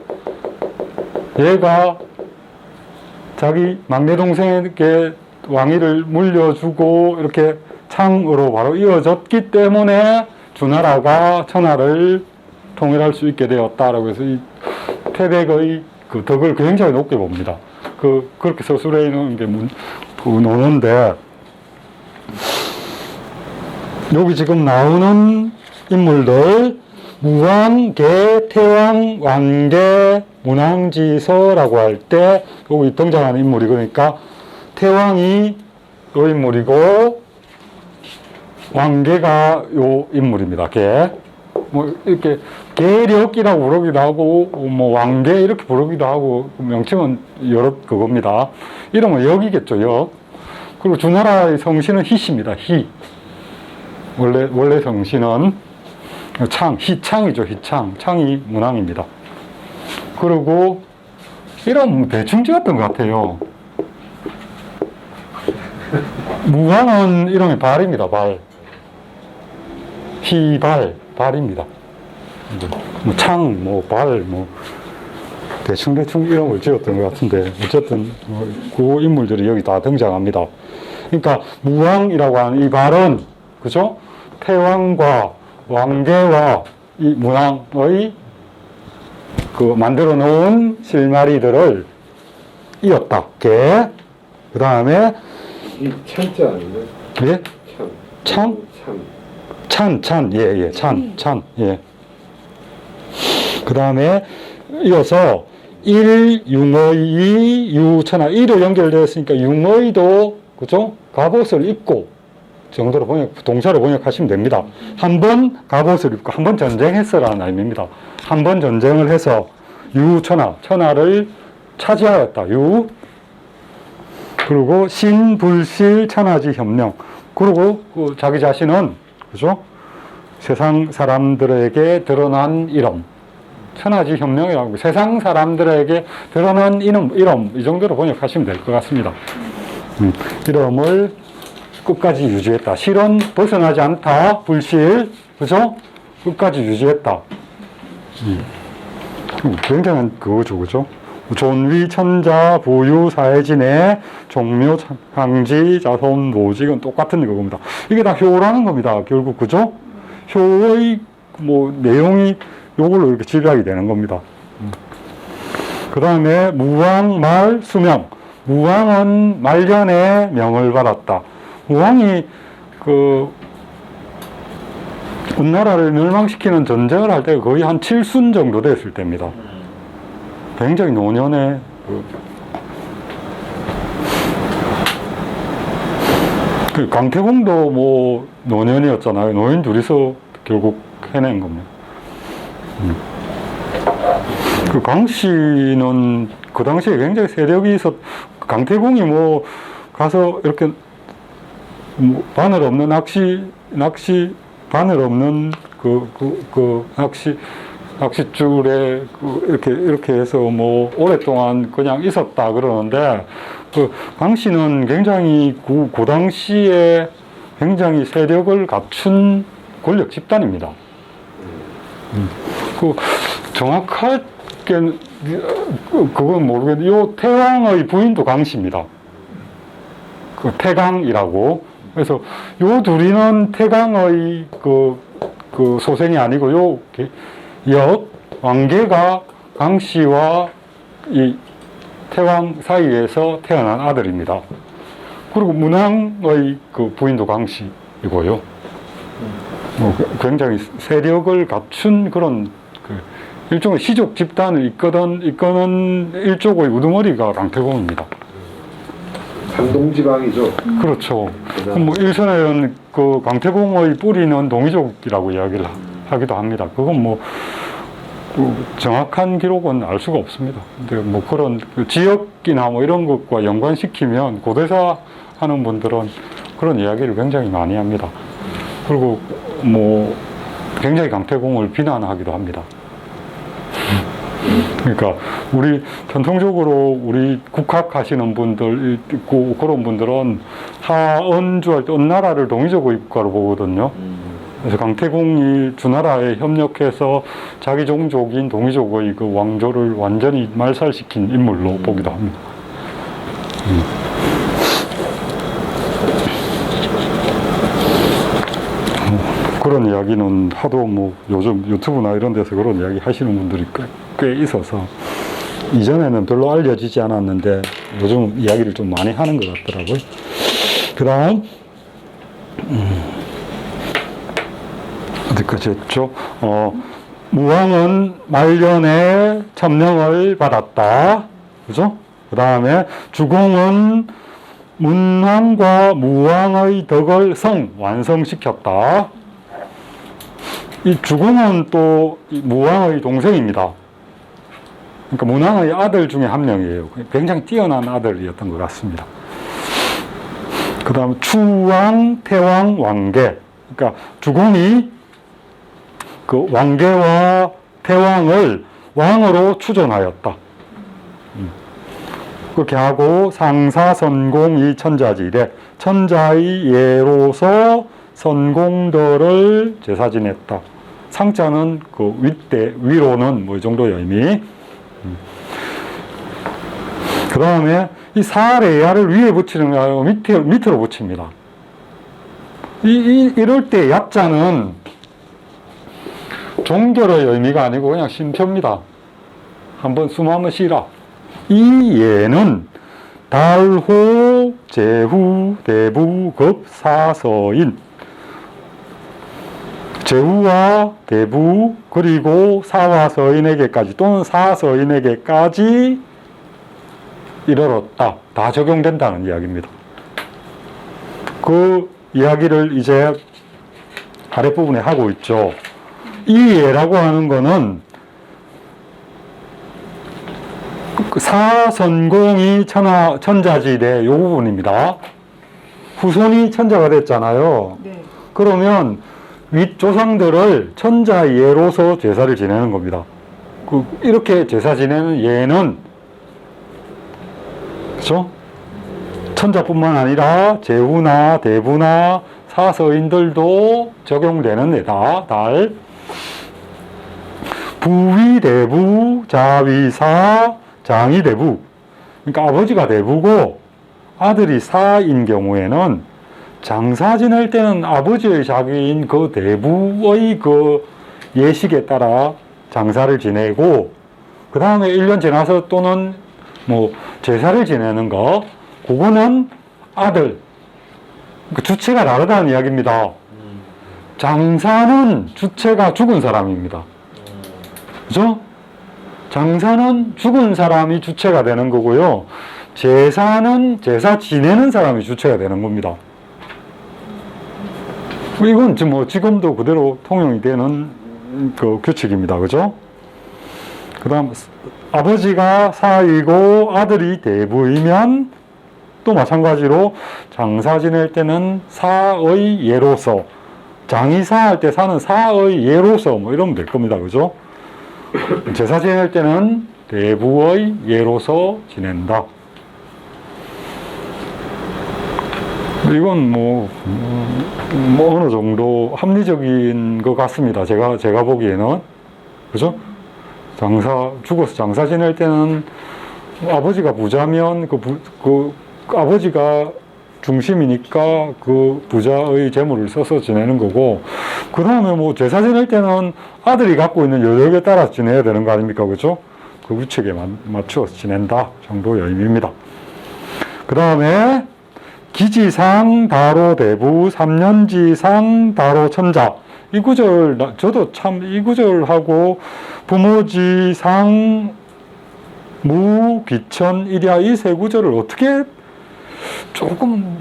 얘가 자기 막내 동생에게 왕위를 물려주고 이렇게 창으로 바로 이어졌기 때문에 주나라가 천하를 통일할 수 있게 되었다라고 해서 이 태백의 그 덕을 굉장히 높게 봅니다. 그렇게 서술해 놓은 게 노는데, 여기 지금 나오는 인물들, 무왕, 개, 태왕, 왕개, 문왕지서라고 할 때 여기 등장하는 인물이 그러니까 태왕이 요 인물이고 왕개가 요 인물입니다. 개. 뭐 이렇게 계력이라고 부르기도 하고 뭐 왕개 이렇게 부르기도 하고 명칭은 여러 그겁니다. 이름은 역이겠죠. 역. 그리고 주나라의 성씨는 희씨입니다. 희. 원래 성씨는 희창이죠. 희창. 창이 문왕입니다. 그리고 이름 대충 지었던 것 같아요. 무왕은 이름이 발입니다. 발. 희발. 발입니다. 뭐 창, 뭐 발, 뭐 대충 이름을 지었던 것 같은데 어쨌든 그 인물들이 여기 다 등장합니다. 그러니까 무왕이라고 하는 이 발은 그죠? 태왕과 왕개와 이 문왕의 그 만들어 놓은 실마리들을 이었다. 개. 그 다음에 이 찬자 아닌가요? 예? 찬. 찬. 예. 찬. 예. 그 다음에 이어서 일, 융의, 유천하. 일로 연결되었으니까 융의도 그죠? 갑옷을 입고 정도로 동사로 번역하시면 됩니다. 한 번 갑옷을 입고 한 번 전쟁했어라는 의미입니다. 한 번 전쟁을 해서 천하를 차지하였다. 그리고 신불실 천하지 협령. 그리고 그 자기 자신은 그죠? 세상 사람들에게 드러난 이름. 천하지 협령이라고 세상 사람들에게 드러난 이름 이 정도로 번역하시면 될 것 같습니다. 이름을 끝까지 유지했다. 실은 벗어나지 않다. 불실. 그죠? 끝까지 유지했다. 굉장한 그거죠. 그죠? 존위, 천자, 부유, 사회진의 종묘, 항지, 자손, 모지, 이건 똑같은 그겁니다. 이게 다 효라는 겁니다. 결국, 그죠? 효의 뭐 내용이 요걸로 이렇게 집약이 되는 겁니다. 그 다음에 무왕, 말, 수명. 무왕은 말년에 명을 받았다. 무왕이 그 은나라를 멸망시키는 전쟁을 할 때가 거의 한 7순 정도 됐을 때입니다. 굉장히 노년에 그 강태공도 뭐 노년이었잖아요. 노인 둘이서 결국 해낸 겁니다. 그 강씨는 그 당시에 굉장히 세력이 강태공이 뭐 가서 이렇게 뭐 바늘 없는 낚시 바늘 없는 낚싯줄에 이렇게 해서 뭐 오랫동안 그냥 있었다 그러는데 그 강씨는 굉장히 그 당시에 굉장히 세력을 갖춘 권력 집단입니다. 그 정확하게 그건 모르겠는데 요 태왕의 부인도 강씨입니다. 그 태강이라고. 그래서 요 둘이는 태강의 그 소생이 아니고 왕개가 강씨와 이 태왕 사이에서 태어난 아들입니다. 그리고 문왕의 그 부인도 강씨이고요. 굉장히 세력을 갖춘 그런 일종의 시족 집단을 이끄는 일족의 우두머리가 강태공입니다. 강동지방이죠. 그렇죠. 뭐 일선에는 그 강태공의 뿌리는 동이족이라고 이야기를 하기도 합니다. 그건 뭐 정확한 기록은 알 수가 없습니다. 근데 뭐 그런 지역이나 뭐 이런 것과 연관시키면 고대사 하는 분들은 그런 이야기를 굉장히 많이 합니다. 그리고 뭐 굉장히 강태공을 비난하기도 합니다. 그러니까 우리 전통적으로 우리 국학하시는 분들 있고 그런 분들은 하은주 할 때 은나라를 동이족의 국가로 보거든요. 그래서 강태공이 주나라에 협력해서 자기 종족인 동이족의 그 왕조를 완전히 말살시킨 인물로 보기도 합니다. 그런 이야기는 하도 뭐 요즘 유튜브나 이런 데서 그런 이야기 하시는 분들이 꽤 있어서 이전에는 별로 알려지지 않았는데 요즘 이야기를 좀 많이 하는 것 같더라고요. 그 다음 어디까지 했죠? 무왕은 말년에 첨령을 받았다. 그죠? 그 다음에 주공은 문왕과 무왕의 덕을 완성시켰다. 이 주공은 또 무왕의 동생입니다. 그러니까 문왕의 아들 중에 한 명이에요. 굉장히 뛰어난 아들이었던 것 같습니다. 그 다음 추왕, 태왕, 왕계. 그러니까 주공이 그 왕계와 태왕을 왕으로 추존하였다. 그렇게 하고 상사선공이 천자지래. 천자의 예로서 선공들을 제사 지냈다. 상자는 그 윗대, 위로는 뭐 이 정도의 의미. 그 다음에 이 사레야를 위에 붙이는 게 아니고 밑으로 붙입니다. 이럴 때 약자는 종결의 의미가 아니고 그냥 쉼표입니다. 한번 숨 한번 쉬라. 이 예는 달호, 제후, 대부, 급, 사서인. 제후와 대부 그리고 사와 서인에게까지 또는 사서인에게까지 이르렀다. 다 적용된다는 이야기입니다. 그 이야기를 이제 아랫부분에 하고 있죠. 이 예라고 하는 거는 사선공이 천자지대 요 부분입니다. 후손이 천자가 됐잖아요. 네. 그러면 윗조상들을 천자 예로서 제사를 지내는 겁니다. 이렇게 제사 지내는 예는 그렇죠? 천자뿐만 아니라 제후나 대부나 사서인들도 적용되는 예다. 달 부위대부, 자위사, 장이대부. 그러니까 아버지가 대부고 아들이 사인 경우에는 장사 지낼 때는 아버지의 자기인 그 대부의 그 예식에 따라 장사를 지내고, 그 다음에 1년 지나서 또는 뭐 제사를 지내는 거, 그거는 아들. 그 주체가 다르다는 이야기입니다. 장사는 주체가 죽은 사람입니다. 그죠? 장사는 죽은 사람이 주체가 되는 거고요. 제사는 제사 지내는 사람이 주체가 되는 겁니다. 이건 뭐 지금도 그대로 통용이 되는 그 규칙입니다. 그죠? 그 다음, 아버지가 사이고 아들이 대부이면 또 마찬가지로 장사 지낼 때는 사의 예로서, 장이사 할 때 사는 사의 예로서 뭐 이러면 될 겁니다. 그죠? 제사 지낼 때는 대부의 예로서 지낸다. 이건 뭐 어느 정도 합리적인 것 같습니다. 제가 보기에는. 그죠? 죽어서 장사 지낼 때는 아버지가 부자면 그 아버지가 중심이니까 그 부자의 재물을 써서 지내는 거고, 그 다음에 뭐 제사 지낼 때는 아들이 갖고 있는 여력에 따라 지내야 되는 거 아닙니까? 그죠? 그 규칙에 맞추어서 지낸다 정도의 의미입니다. 그 다음에 기지상 다로 대부, 삼년지상 다로 천자. 이 구절, 저도 참 이 구절하고 부모지상 무, 귀천, 일야 이 세 구절을 어떻게 조금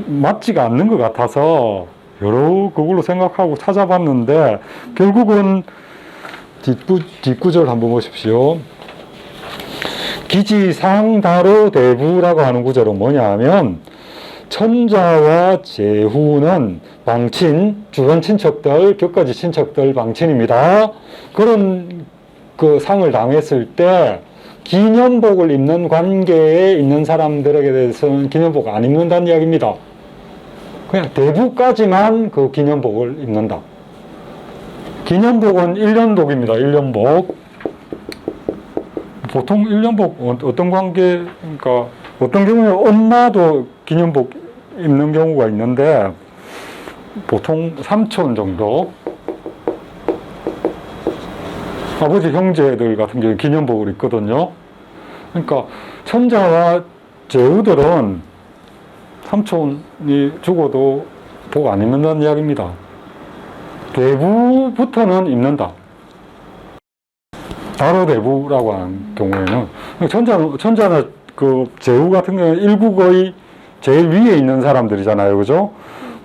맞지가 않는 것 같아서 여러 그걸로 생각하고 찾아봤는데, 결국은 뒷구절 한번 보십시오. 기지상 다로 대부라고 하는 구절은 뭐냐 하면, 천자와 제후는 방친, 주변 친척들, 격가지 친척들 방친입니다. 그런 그 상을 당했을 때 기념복을 입는 관계에 있는 사람들에게 대해서는 기념복 안 입는다는 이야기입니다. 그냥 대부까지만 그 기념복을 입는다. 기념복은 1년복입니다. 1년복. 보통 1년복 어떤 관계, 그러니까 어떤 경우에 엄마도 기념복 입는 경우가 있는데 보통 삼촌 정도, 아버지 형제들 같은 경우에 기념복을 입거든요. 그러니까 천자와 제후들은 삼촌이 죽어도 복 안 입는다는 이야기입니다. 대부부터는 입는다. 다로대부라고 하는 경우에는 천자나 그 제후 같은 경우는 일국의 제일 위에 있는 사람들이잖아요, 그죠?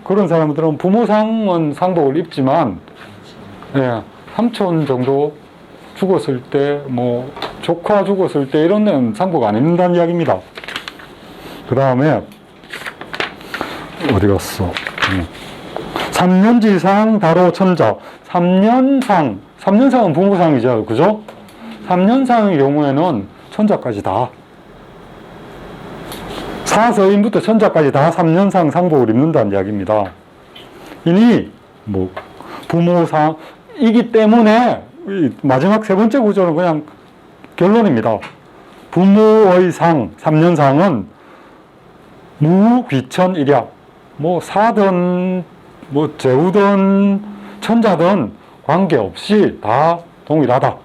그런 사람들은 부모상은 상복을 입지만, 예, 삼촌 정도 죽었을 때, 뭐 조카 죽었을 때 이런 데는 상복 안 입는다는 이야기입니다. 그 다음에 어디 갔어? 3년지상 다로 천자. 3년상은 부모상이죠, 그죠? 3년상의 경우에는 천자까지 다, 사서인부터 천자까지 다 3년상 상복을 입는다는 이야기입니다. 이니 뭐 부모상이기 때문에 이 마지막 세 번째 구조는 그냥 결론입니다. 부모의 상, 3년상은 무귀천일약, 뭐 사든 뭐 제후든 천자든 관계없이 다 동일하다.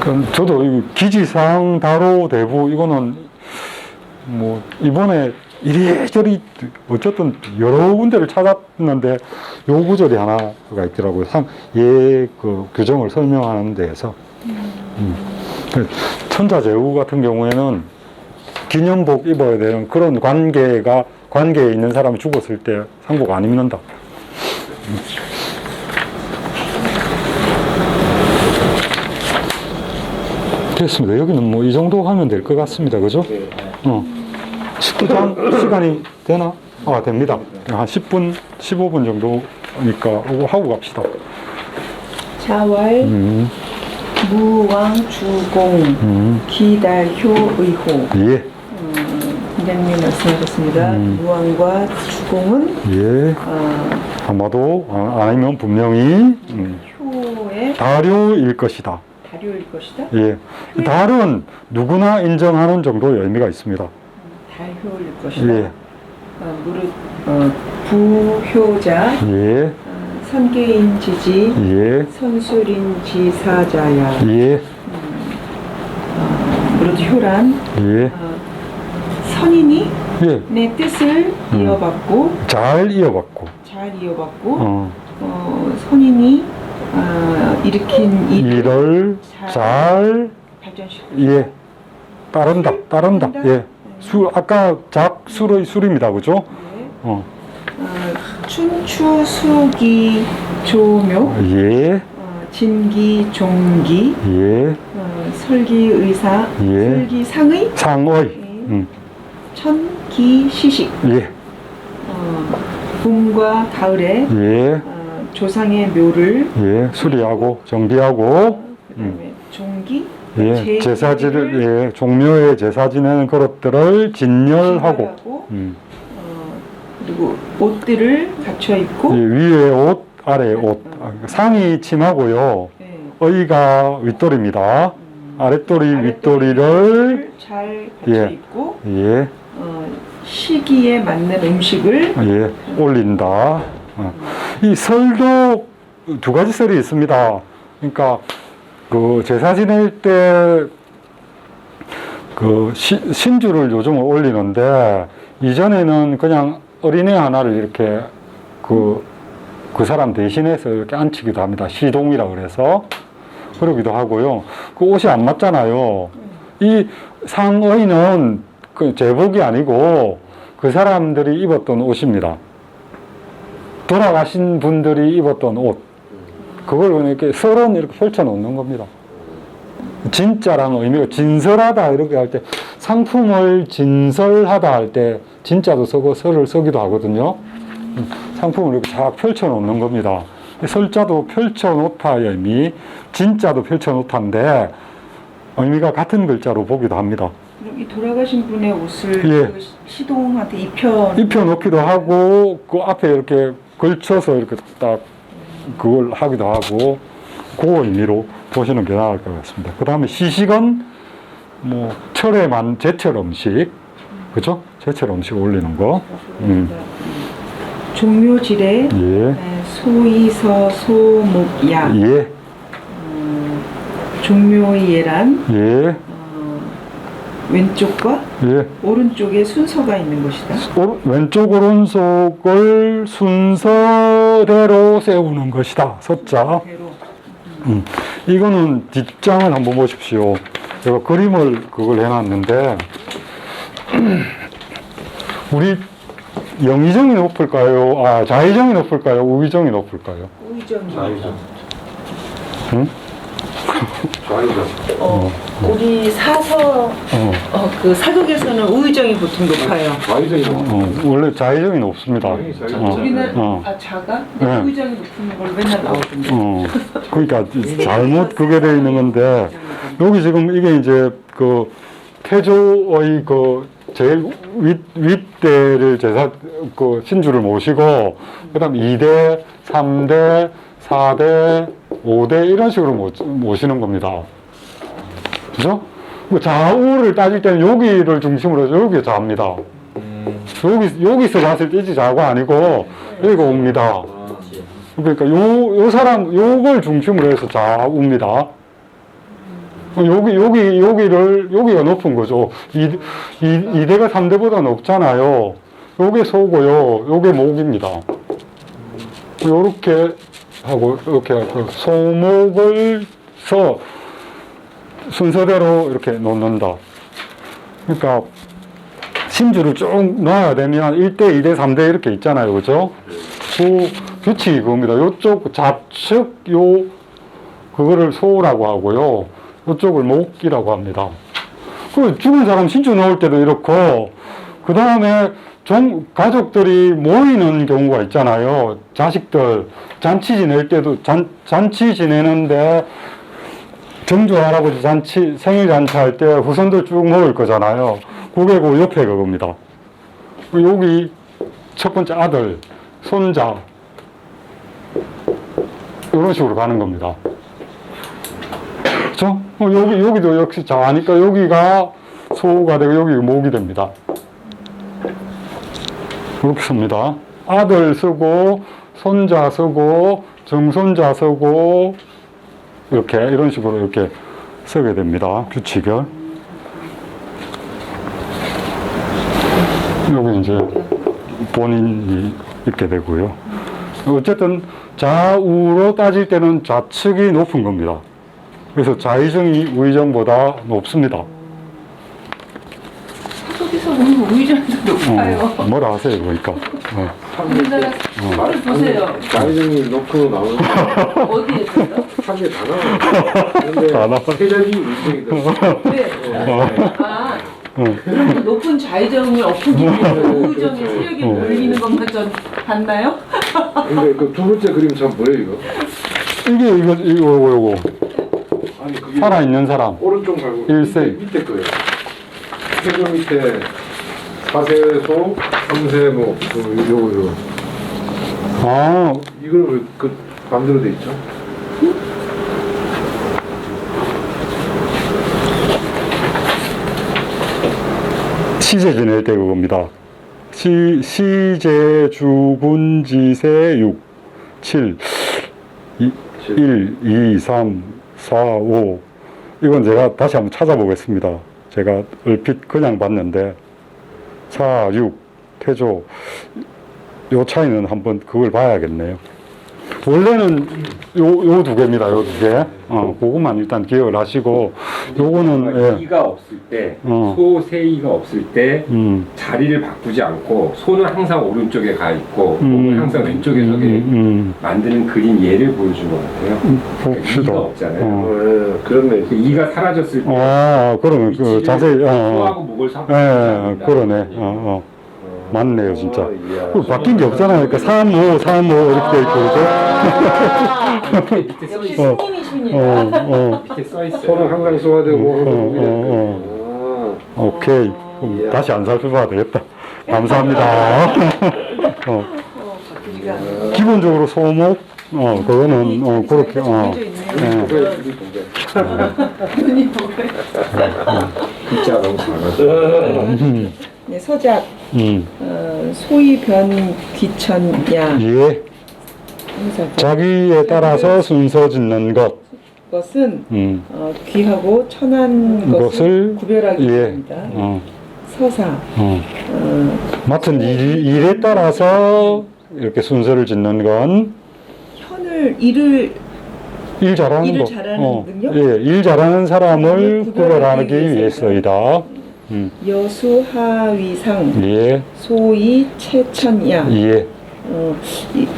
그러니까 저도 이 기지상 다로 대부 이거는 뭐 이번에 이리저리 어쨌든 여러 군데를 찾았는데 요 구절이 하나가 있더라고요. 그 규정을 설명하는 데에서. 천자제후 같은 경우에는 기념복 입어야 되는 그런 관계에 있는 사람이 죽었을 때 상복 안 입는다. 됐습니다. 여기는 뭐 이 정도 하면 될 것 같습니다. 그죠? 시간이 되나? 아, 됩니다. 한 10분, 15분 정도니까 이거 하고 갑시다. 자왈, 무왕주공, 기달효의호. 예. 선생님이 말씀하셨습니다. 무왕과 주공은 예. 아마도 아니면 분명히 효의 다료일 것이다. 다료일 것이다. 예. 달은 누구나 인정하는 정도의 의미가 있습니다. 달효일 것이다. 예. 무릇 부효자, 예. 선계인지지, 예. 선술인지사자야. 예. 무릇 효란 예. 선인이 예. 내 뜻을 이어받고 잘 이어받고. 잘 이어받고 선인이 일으킨 일을 잘 발전시키고 예. 따른다. 예. 아까 작술의 술입니다. 그죠? 네. 춘추 수기 조묘 예. 진기 종기 예. 설기 의사 예. 설기 상의 상의. 천기 시식 예. 봄과 가을에 예. 조상의 묘를 예. 수리하고 정비하고 그다음에 종기 예. 제사 지낼 종묘에 제사 지내는 그릇들을 진열하고 그리고 옷들을 갖춰 입고 예. 위에 옷, 아래 옷. 상이 침하고요. 네. 의가 윗돌입니다. 아랫돌이 윗돌이를 잘 갖춰 예. 입고 예. 시기에 맞는 음식을 예. 올린다. 이 설도 두 가지 설이 있습니다. 그러니까 그 제사 지낼 때 그 신주를 요즘은 올리는데 이전에는 그냥 어린애 하나를 이렇게 그 사람 대신해서 이렇게 앉히기도 합니다. 시동이라 그래서 그러기도 하고요. 그 옷이 안 맞잖아요. 이 상의는 그 제복이 아니고 그 사람들이 입었던 옷입니다. 돌아가신 분들이 입었던 옷. 그걸 이렇게 설은 이렇게 펼쳐 놓는 겁니다. 진짜라는 의미가 진설하다 이렇게 할 때 상품을 진설하다 할 때 진짜도 쓰고 설을 쓰기도 하거든요. 상품을 이렇게 쫙 펼쳐 놓는 겁니다. 설자도 펼쳐 놓다의 의미, 진짜도 펼쳐 놓다인데 의미가 같은 글자로 보기도 합니다. 그럼 이 돌아가신 분의 옷을 예. 그 시동한테 입혀 놓기도 하고 그 앞에 이렇게 걸쳐서 이렇게 딱 그걸 하기도 하고 그 의미로 보시는 게 나을 것 같습니다. 그 다음에 시식은 뭐 철에만 제철 음식, 그죠? 제철 음식 올리는 거. 종묘지례, 예. 소이서 소목야, 예. 종묘의 예란, 예. 왼쪽과 예. 오른쪽에 순서가 있는 것이다. 왼쪽 오른쪽을 순서대로 세우는 것이다. 서자. 대로. 이거는 뒷장을 한번 보십시오. 제가 그림을 그걸 해놨는데 우리 영의정이 높을까요? 좌의정이 높을까요? 우의정이 높을까요? 우의정이. 응? 우리 사서 그 사극에서는 우의정이 보통 높아요. 원래 좌의정이 높습니다. 우리는 좌가 네. 우의정이 높은 걸 맨날 나오던데. 그러니까 잘못 그게 되어 있는 건데 여기 지금 이게 이제 그 태조의 그 제일 윗대를 그 신주를 모시고 그다음 2대, 3대, 4대, 5대 이런 식으로 모시는 겁니다. 그죠? 좌우를 따질 때는 여기를 중심으로 해서 여기가 좌입니다. 여기서 봤을 때 이제 좌가 아니고 여기가 옵니다. 그러니까 요 사람 요걸 중심으로 해서 좌우입니다. 여기가 높은 거죠. 2대가 3대보다 높잖아요. 요게 소고요. 요게 목입니다. 요렇게 하고, 이렇게 하고, 소목을 순서대로 이렇게 놓는다. 그러니까, 신주를 쭉 놔야 되면 1대, 2대, 3대 이렇게 있잖아요. 그죠? 그 규칙이 그겁니다. 요쪽 좌측, 그거를 소라고 하고요. 이쪽을 목이라고 합니다. 그 죽은 사람 신주 넣을 때도 이렇고, 그 다음에 가족들이 모이는 경우가 있잖아요. 자식들 잔치 지낼 때도 잔치 지내는데 정조 할아버지 잔치 생일 잔치 할 때 후손들 쭉 모일 거잖아요. 그게 그 옆에 그겁니다. 여기 첫 번째 아들, 손자 이런 식으로 가는 겁니다. 그렇죠? 여기도 역시 좌니까 여기가 소가 되고 여기가 목이 됩니다. 그렇게 씁니다. 아들 쓰고 손자 쓰고 정손자 쓰고 이렇게 이런 식으로 이렇게 쓰게 됩니다. 규칙을. 여기 이제 본인이 있게 되고요. 어쨌든 좌우로 따질 때는 좌측이 높은 겁니다. 그래서 좌의정이 우의정보다 높습니다. 사극에서 보면 우의정도 높아요. 뭐라 하세요, 그러니까. 우리나라 사극을 보세요. 좌의정이 놓고 나오는 어디에서요? 사기에 다 나와요. 근데 다 나와요. 세력이 우의정이다. 네. 그럼 높은 좌의정이 엎으기 위해서 우의정의 세력이 몰리는 것만 전 봤나요? 근데 그 두 번째 그림 참 뭐예요 이거? 이게 이거 아니 그게 살아있는 사람. 오른쪽 말고 일세. 밑에 거예요. 최저 밑에 4세소, 3세모 요거 아, 이걸 왜 그 반대로 돼 있죠? 시제 지낼 때 그겁니다. 시제 주군지세 6 7 1 2 3 4 5 이건 제가 다시 한번 찾아보겠습니다. 제가 얼핏 그냥 봤는데 4, 6, 태조 요 차이는 한번 그걸 봐야겠네요. 원래는 요 두 개입니다. 요 두 개. 그것만 일단 기억을 하시고 요거는 이가 없을 때, 어. 소, 세이가 없을 때 예. 자리를 바꾸지 않고 소는 항상 오른쪽에 가 있고 음. 목은 항상 왼쪽에 서게 만드는 그림 예를 보여준 것 같아요. 봅시다. 이가 없잖아요. 예, 그렇네. 이가 사라졌을 때 그러면 그 위치를 자세히 소하고 목을 그러네. 맞네요, 진짜. 이야. 바뀐 게 없잖아요. 그러니까 3, 5, 3, 5 이렇게 돼 있고, 그죠? 밑에 써 역시 있어요. 스님이십니다. 밑에 써 있어요. 손은 항상 소화되고 오케이. 그럼 다시 안 살펴봐야 되겠다. 감사합니다. 바뀌지가 않아요. 기본적으로 소목, 그거는, 그렇게, 정해져 있네요. 눈이 보여요. 글자 너무 작아서. 네, 서작. 소위 변 귀천야 예. 자기에 따라서 순서 짓는 것은 음. 귀하고 천한 것을 것을 구별하기 예. 위함이다. 서사. 맡은 일에 따라서 이렇게 순서를 짓는 건 일을 일 잘하는 일을 거. 잘하는 능력? 예, 일 잘하는 사람을 구별하기 구별하기 위해서이다. 여수하위상 예, 소위 최천야. 예.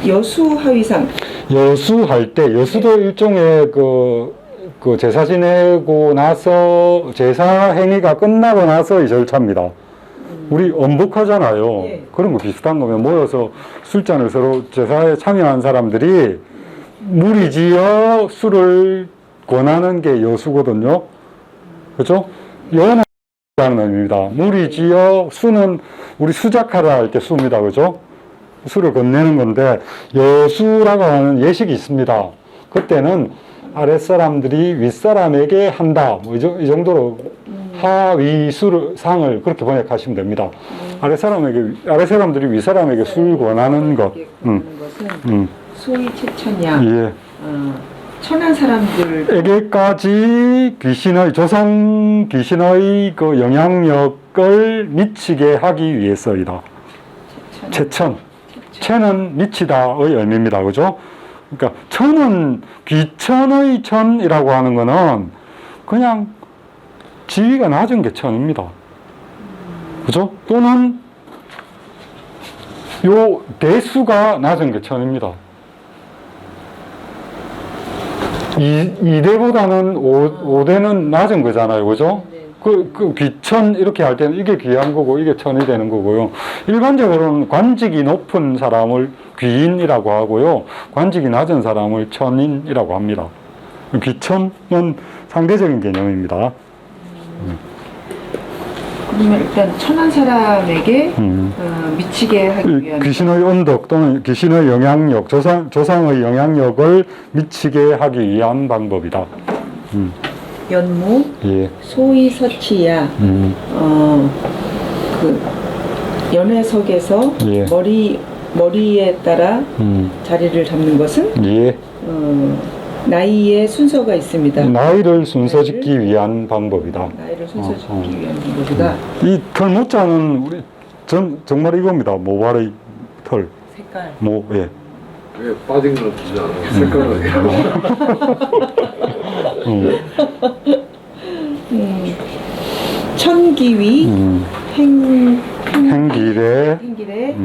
여수하위상 여수할 때, 여수도 일종의 그 제사 지내고 나서, 제사 행위가 끝나고 나서 이 절차입니다. 우리 엄복하잖아요. 예. 그런 거 비슷한 거면 모여서 술잔을 서로 제사에 참여한 사람들이 무리지어 술을 권하는 게 여수거든요. 그죠? 여는 라는 의미입니다. 무리지어 수는 우리 수작하라 할 때 수입니다. 그죠? 수를 건네는 건데 여수라고 하는 예식이 있습니다. 그때는 아랫사람들이 윗사람에게 한다. 뭐 이 정도로 하위수를 상을 그렇게 번역하시면 됩니다. 아랫사람들이 윗사람에게 술 권하는 것. 소위 최천야. 예. 천한 사람들 에게까지 조상 귀신의 그 영향력을 미치게 하기 위해서이다. 최천. 체는 미치다의 의미입니다. 그죠? 그러니까 천은 귀천의 천이라고 하는 거는 그냥 지위가 낮은 게 천입니다. 그죠? 또는 요 대수가 낮은 게 천입니다. 2대보다는 5대는 낮은 거잖아요. 그죠? 그 귀천 이렇게 할 때는 이게 귀한 거고 이게 천이 되는 거고요. 일반적으로는 관직이 높은 사람을 귀인이라고 하고요. 관직이 낮은 사람을 천인이라고 합니다. 귀천은 상대적인 개념입니다. 그러면 일단 천한 사람에게 미치게 하기 위한 귀신의 언덕 또는 귀신의 영향력, 조상의 영향력을 미치게 하기 위한 방법이다. 연무, 예. 소위 서치야. 그 연회석에서 예. 머리에 따라 자리를 잡는 것은 예. 나이의 순서가 있습니다. 나이를 순서 짓기 위한 방법이다. 나이를 순서 짓기 위한 방법이다. 이 털모자는 우리 정말 이겁니다. 모발의 털. 색깔. 예. 왜 빠진 건 없지 않아? 색깔은 천기위, 행길에, 행길에,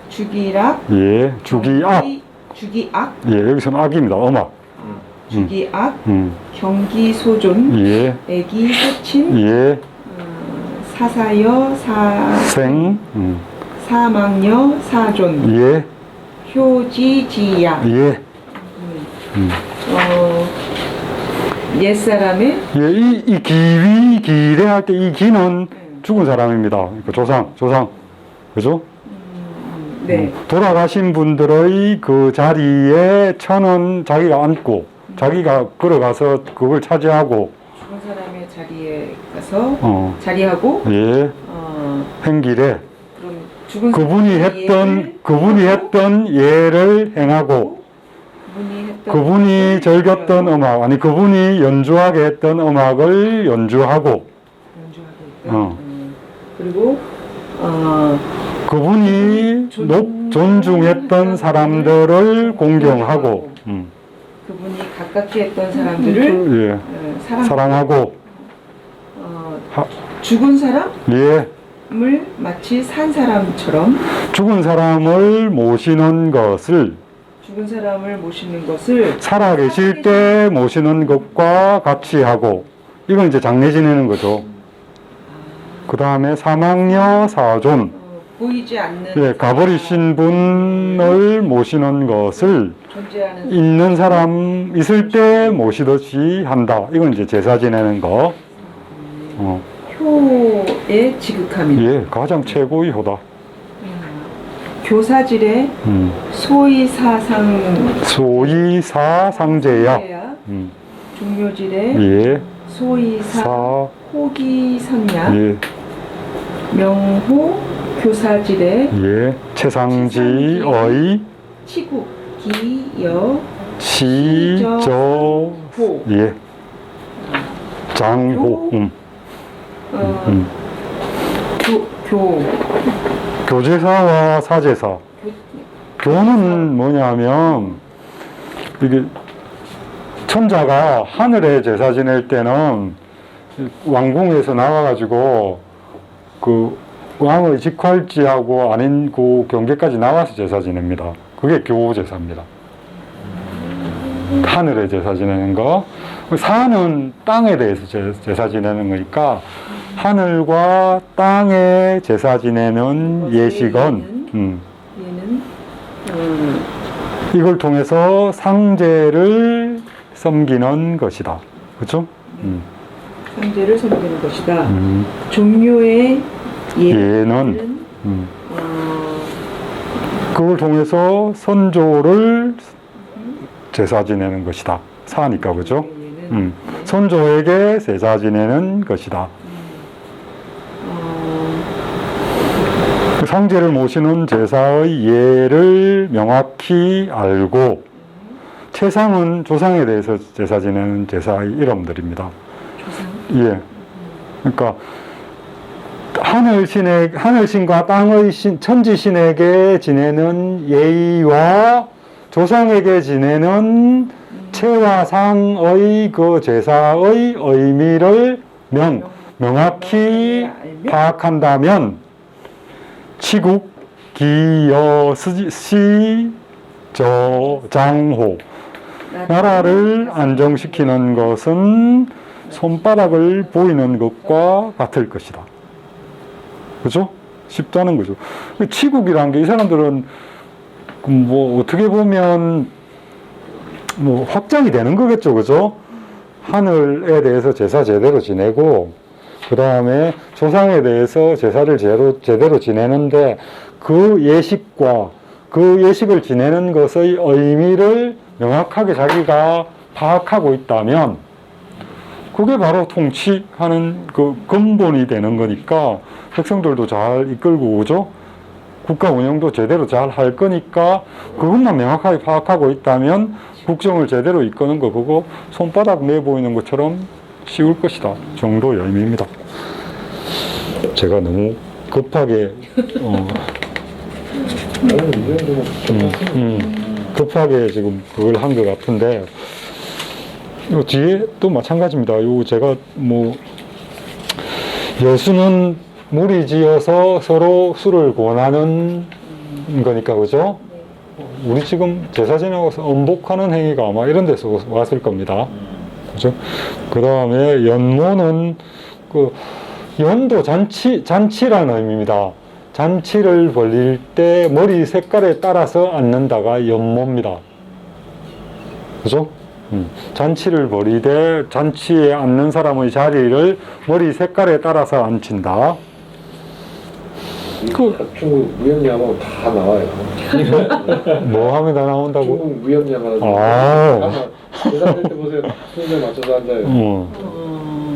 주기락, 예, 주기악, 주기악, 예, 여기서는 악입니다. 음악, 주기악, 경기소존, 예, 애기소친, 예, 사사여, 생, 사망여, 사존, 예, 효지지야. 예, 옛사람의 예, 이 기위, 기래 할 때 이 기는 죽은 사람입니다. 그러니까 조상, 그죠? 네. 돌아가신 분들의 그 자리에 천은 자기가 앉고, 자기가 걸어가서 그걸 차지하고, 죽은 사람의 자리에 가서 자리하고 예, 행길에 그럼 죽은 그분이 했던 예를 행하고, 그분이 즐겼던 음악, 아니 그분이 연주하게 했던 음악을 연주하고, 그리고 그분이 존중했던 사람들을 공경하고, 그분이 가깝게 했던 사람들을 예, 사랑하고, 죽은 사람을 예, 마치 산 사람처럼 죽은 사람을 모시는 것을 죽은 사람을 모시는 것을 살아계실 때 모시는 것과 같이 하고, 이건 이제 장례 지내는 거죠. 그 다음에 사망여 사존, 보이지 않는 예, 가버리신 분을 모시는 것을 존재하는 있는 사람 있을 때 모시듯이 한다. 이건 이제 제사 지내는 거. 효에 지극함이다. 예, 가장 최고의 효다. 교사질의 소이사상제야. 종묘질의 예, 소이사 사, 호기선야. 예, 명호 교사질의 예, 최상지의 치국 기여 시저 호. 예, 장호 교 교제사와 사제사. 교는 뭐냐면 이게 천자가 하늘에 제사 지낼 때는 왕궁에서 나와가지고 그 왕의 직활지하고 아닌 그 경계까지 나와서 제사 지냅니다. 그게 교제사입니다. 하늘에 제사 지내는 거. 사는 땅에 대해서 제사 지내는 거니까 하늘과 땅에 제사 지내는 예식은 얘는 이걸 통해서 상제를 섬기는 것이다. 그렇죠? 상제를 섬기는 것이다. 종묘의 예는 그걸 통해서 선조를 제사 지내는 것이다. 사니까 그죠? 선조에게 제사 지내는 것이다. 상제를 모시는 제사의 예를 명확히 알고 최상은 조상에 대해서 제사 지내는 제사의 이름들입니다. 예. 그러니까 하늘신과 땅의 신, 천지신에게 지내는 예의와 조상에게 지내는 체와 상의 그 제사의 의미를 명확히 파악한다면 치국, 기여, 시, 장호 나라를 안정시키는 것은 손바닥을 보이는 것과 같을 것이다. 그죠? 쉽다는 거죠. 치국이란 게 이 사람들은 뭐 어떻게 보면 뭐 확장이 되는 거겠죠. 그죠? 하늘에 대해서 제사 제대로 지내고 그 다음에 조상에 대해서 제사를 제대로 지내는데 그 예식과 그 예식을 지내는 것의 의미를 명확하게 자기가 파악하고 있다면 그게 바로 통치하는 그 근본이 되는 거니까 백성들도 잘 이끌고 오죠. 국가 운영도 제대로 잘 할 거니까 그것만 명확하게 파악하고 있다면 국정을 제대로 이끄는 거 보고 손바닥 내보이는 것처럼 쉬울 것이다 정도의 의미입니다. 제가 너무 급하게 급하게 지금 그걸 한 것 같은데 요 뒤에 또 마찬가지입니다. 요 제가 뭐 여수는 무리지어서 서로 수를 권하는 거니까 그죠? 우리 지금 제사 지내고서 음복하는 행위가 아마 이런 데서 왔을 겁니다. 그죠? 그 다음에 연모는 그 연도 잔치라는 의미입니다. 잔치를 벌릴 때 머리 색깔에 따라서 앉는다가 연모입니다. 그죠? 잔치를 벌이되 잔치에 앉는 사람의 자리를 머리 색깔에 따라서 앉힌다. 중국 무협야만 다 나와요. 뭐 하면 다 나온다고? 중국 무협야만 아. 제사 때 보세요. 순서에 맞춰서 앉아요.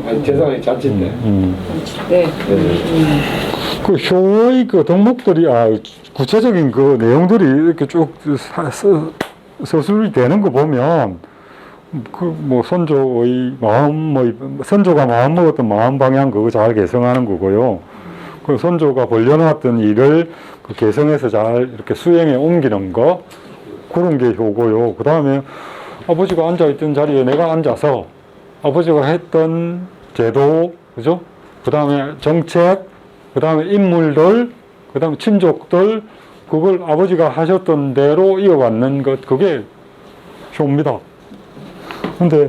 아니 제사가 잔치 때. 네. 그 효의 그 덕목들이 구체적인 그 내용들이 이렇게 쭉 서술이 되는 거 보면 그 뭐 선조의 선조가 마음 먹었던 마음 방향 그거 잘 개성하는 거고요. 그 선조가 벌려놨던 일을 그 개성에서 잘 이렇게 수행에 옮기는 거 그런 게 효고요. 그 다음에 아버지가 앉아있던 자리에 내가 앉아서 아버지가 했던 제도, 그죠? 그 다음에 정책, 그 다음에 인물들, 그 다음에 친족들, 그걸 아버지가 하셨던 대로 이어받는 것, 그게 효입니다. 근데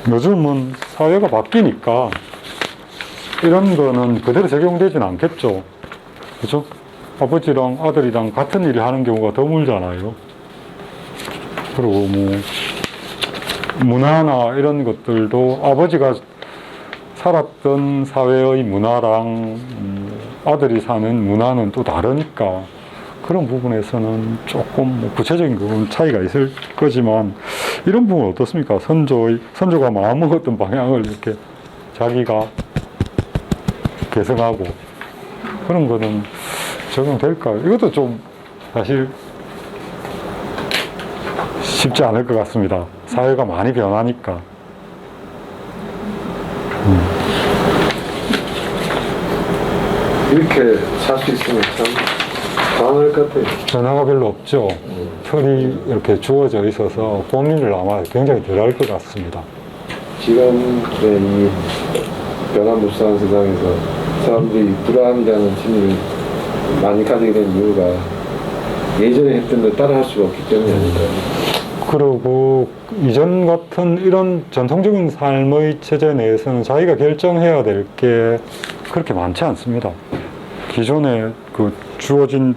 요즘은 사회가 바뀌니까 이런 거는 그대로 적용되진 않겠죠. 그죠? 아버지랑 아들이랑 같은 일을 하는 경우가 드물잖아요. 그리고 뭐, 문화나 이런 것들도 아버지가 살았던 사회의 문화랑 아들이 사는 문화는 또 다르니까 그런 부분에서는 조금 뭐 구체적인 부분 차이가 있을 거지만 이런 부분은 어떻습니까? 선조가 마음먹었던 방향을 이렇게 자기가 개성하고 그런 거는 적용될까요? 이것도 좀 사실 쉽지 않을 것 같습니다. 사회가 많이 변하니까. 이렇게 살 수 있으면 참 강할 것 같아요. 변화가 별로 없죠. 틀이 이렇게 주어져 있어서 고민을 아마 굉장히 덜 할 것 같습니다. 지금의 이 변화무쌍한 세상에서 사람들이 불안이라는 심리를 많이 가지게 된 이유가 예전에 했던 걸 따라 할 수가 없기 때문이 아닐까요? 그리고 이전 같은 이런 전통적인 삶의 체제 내에서는 자기가 결정해야 될 게 그렇게 많지 않습니다. 기존에 그 주어진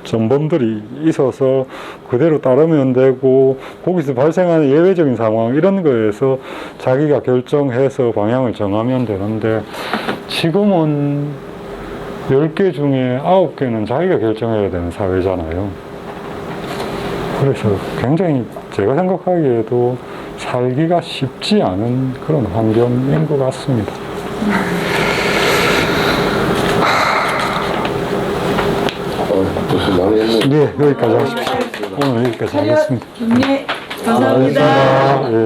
전범들이 있어서 그대로 따르면 되고, 거기서 발생하는 예외적인 상황 이런 거에서 자기가 결정해서 방향을 정하면 되는데, 지금은 10개 중에 9개는 자기가 결정해야 되는 사회잖아요. 그래서 굉장히 제가 생각하기에도 살기가 쉽지 않은 그런 환경인 것 같습니다. 무슨 많이 했는데. 네, 여기까지 하십시오. 오늘 여기까지 하겠습니다. 네, 감사합니다. 예.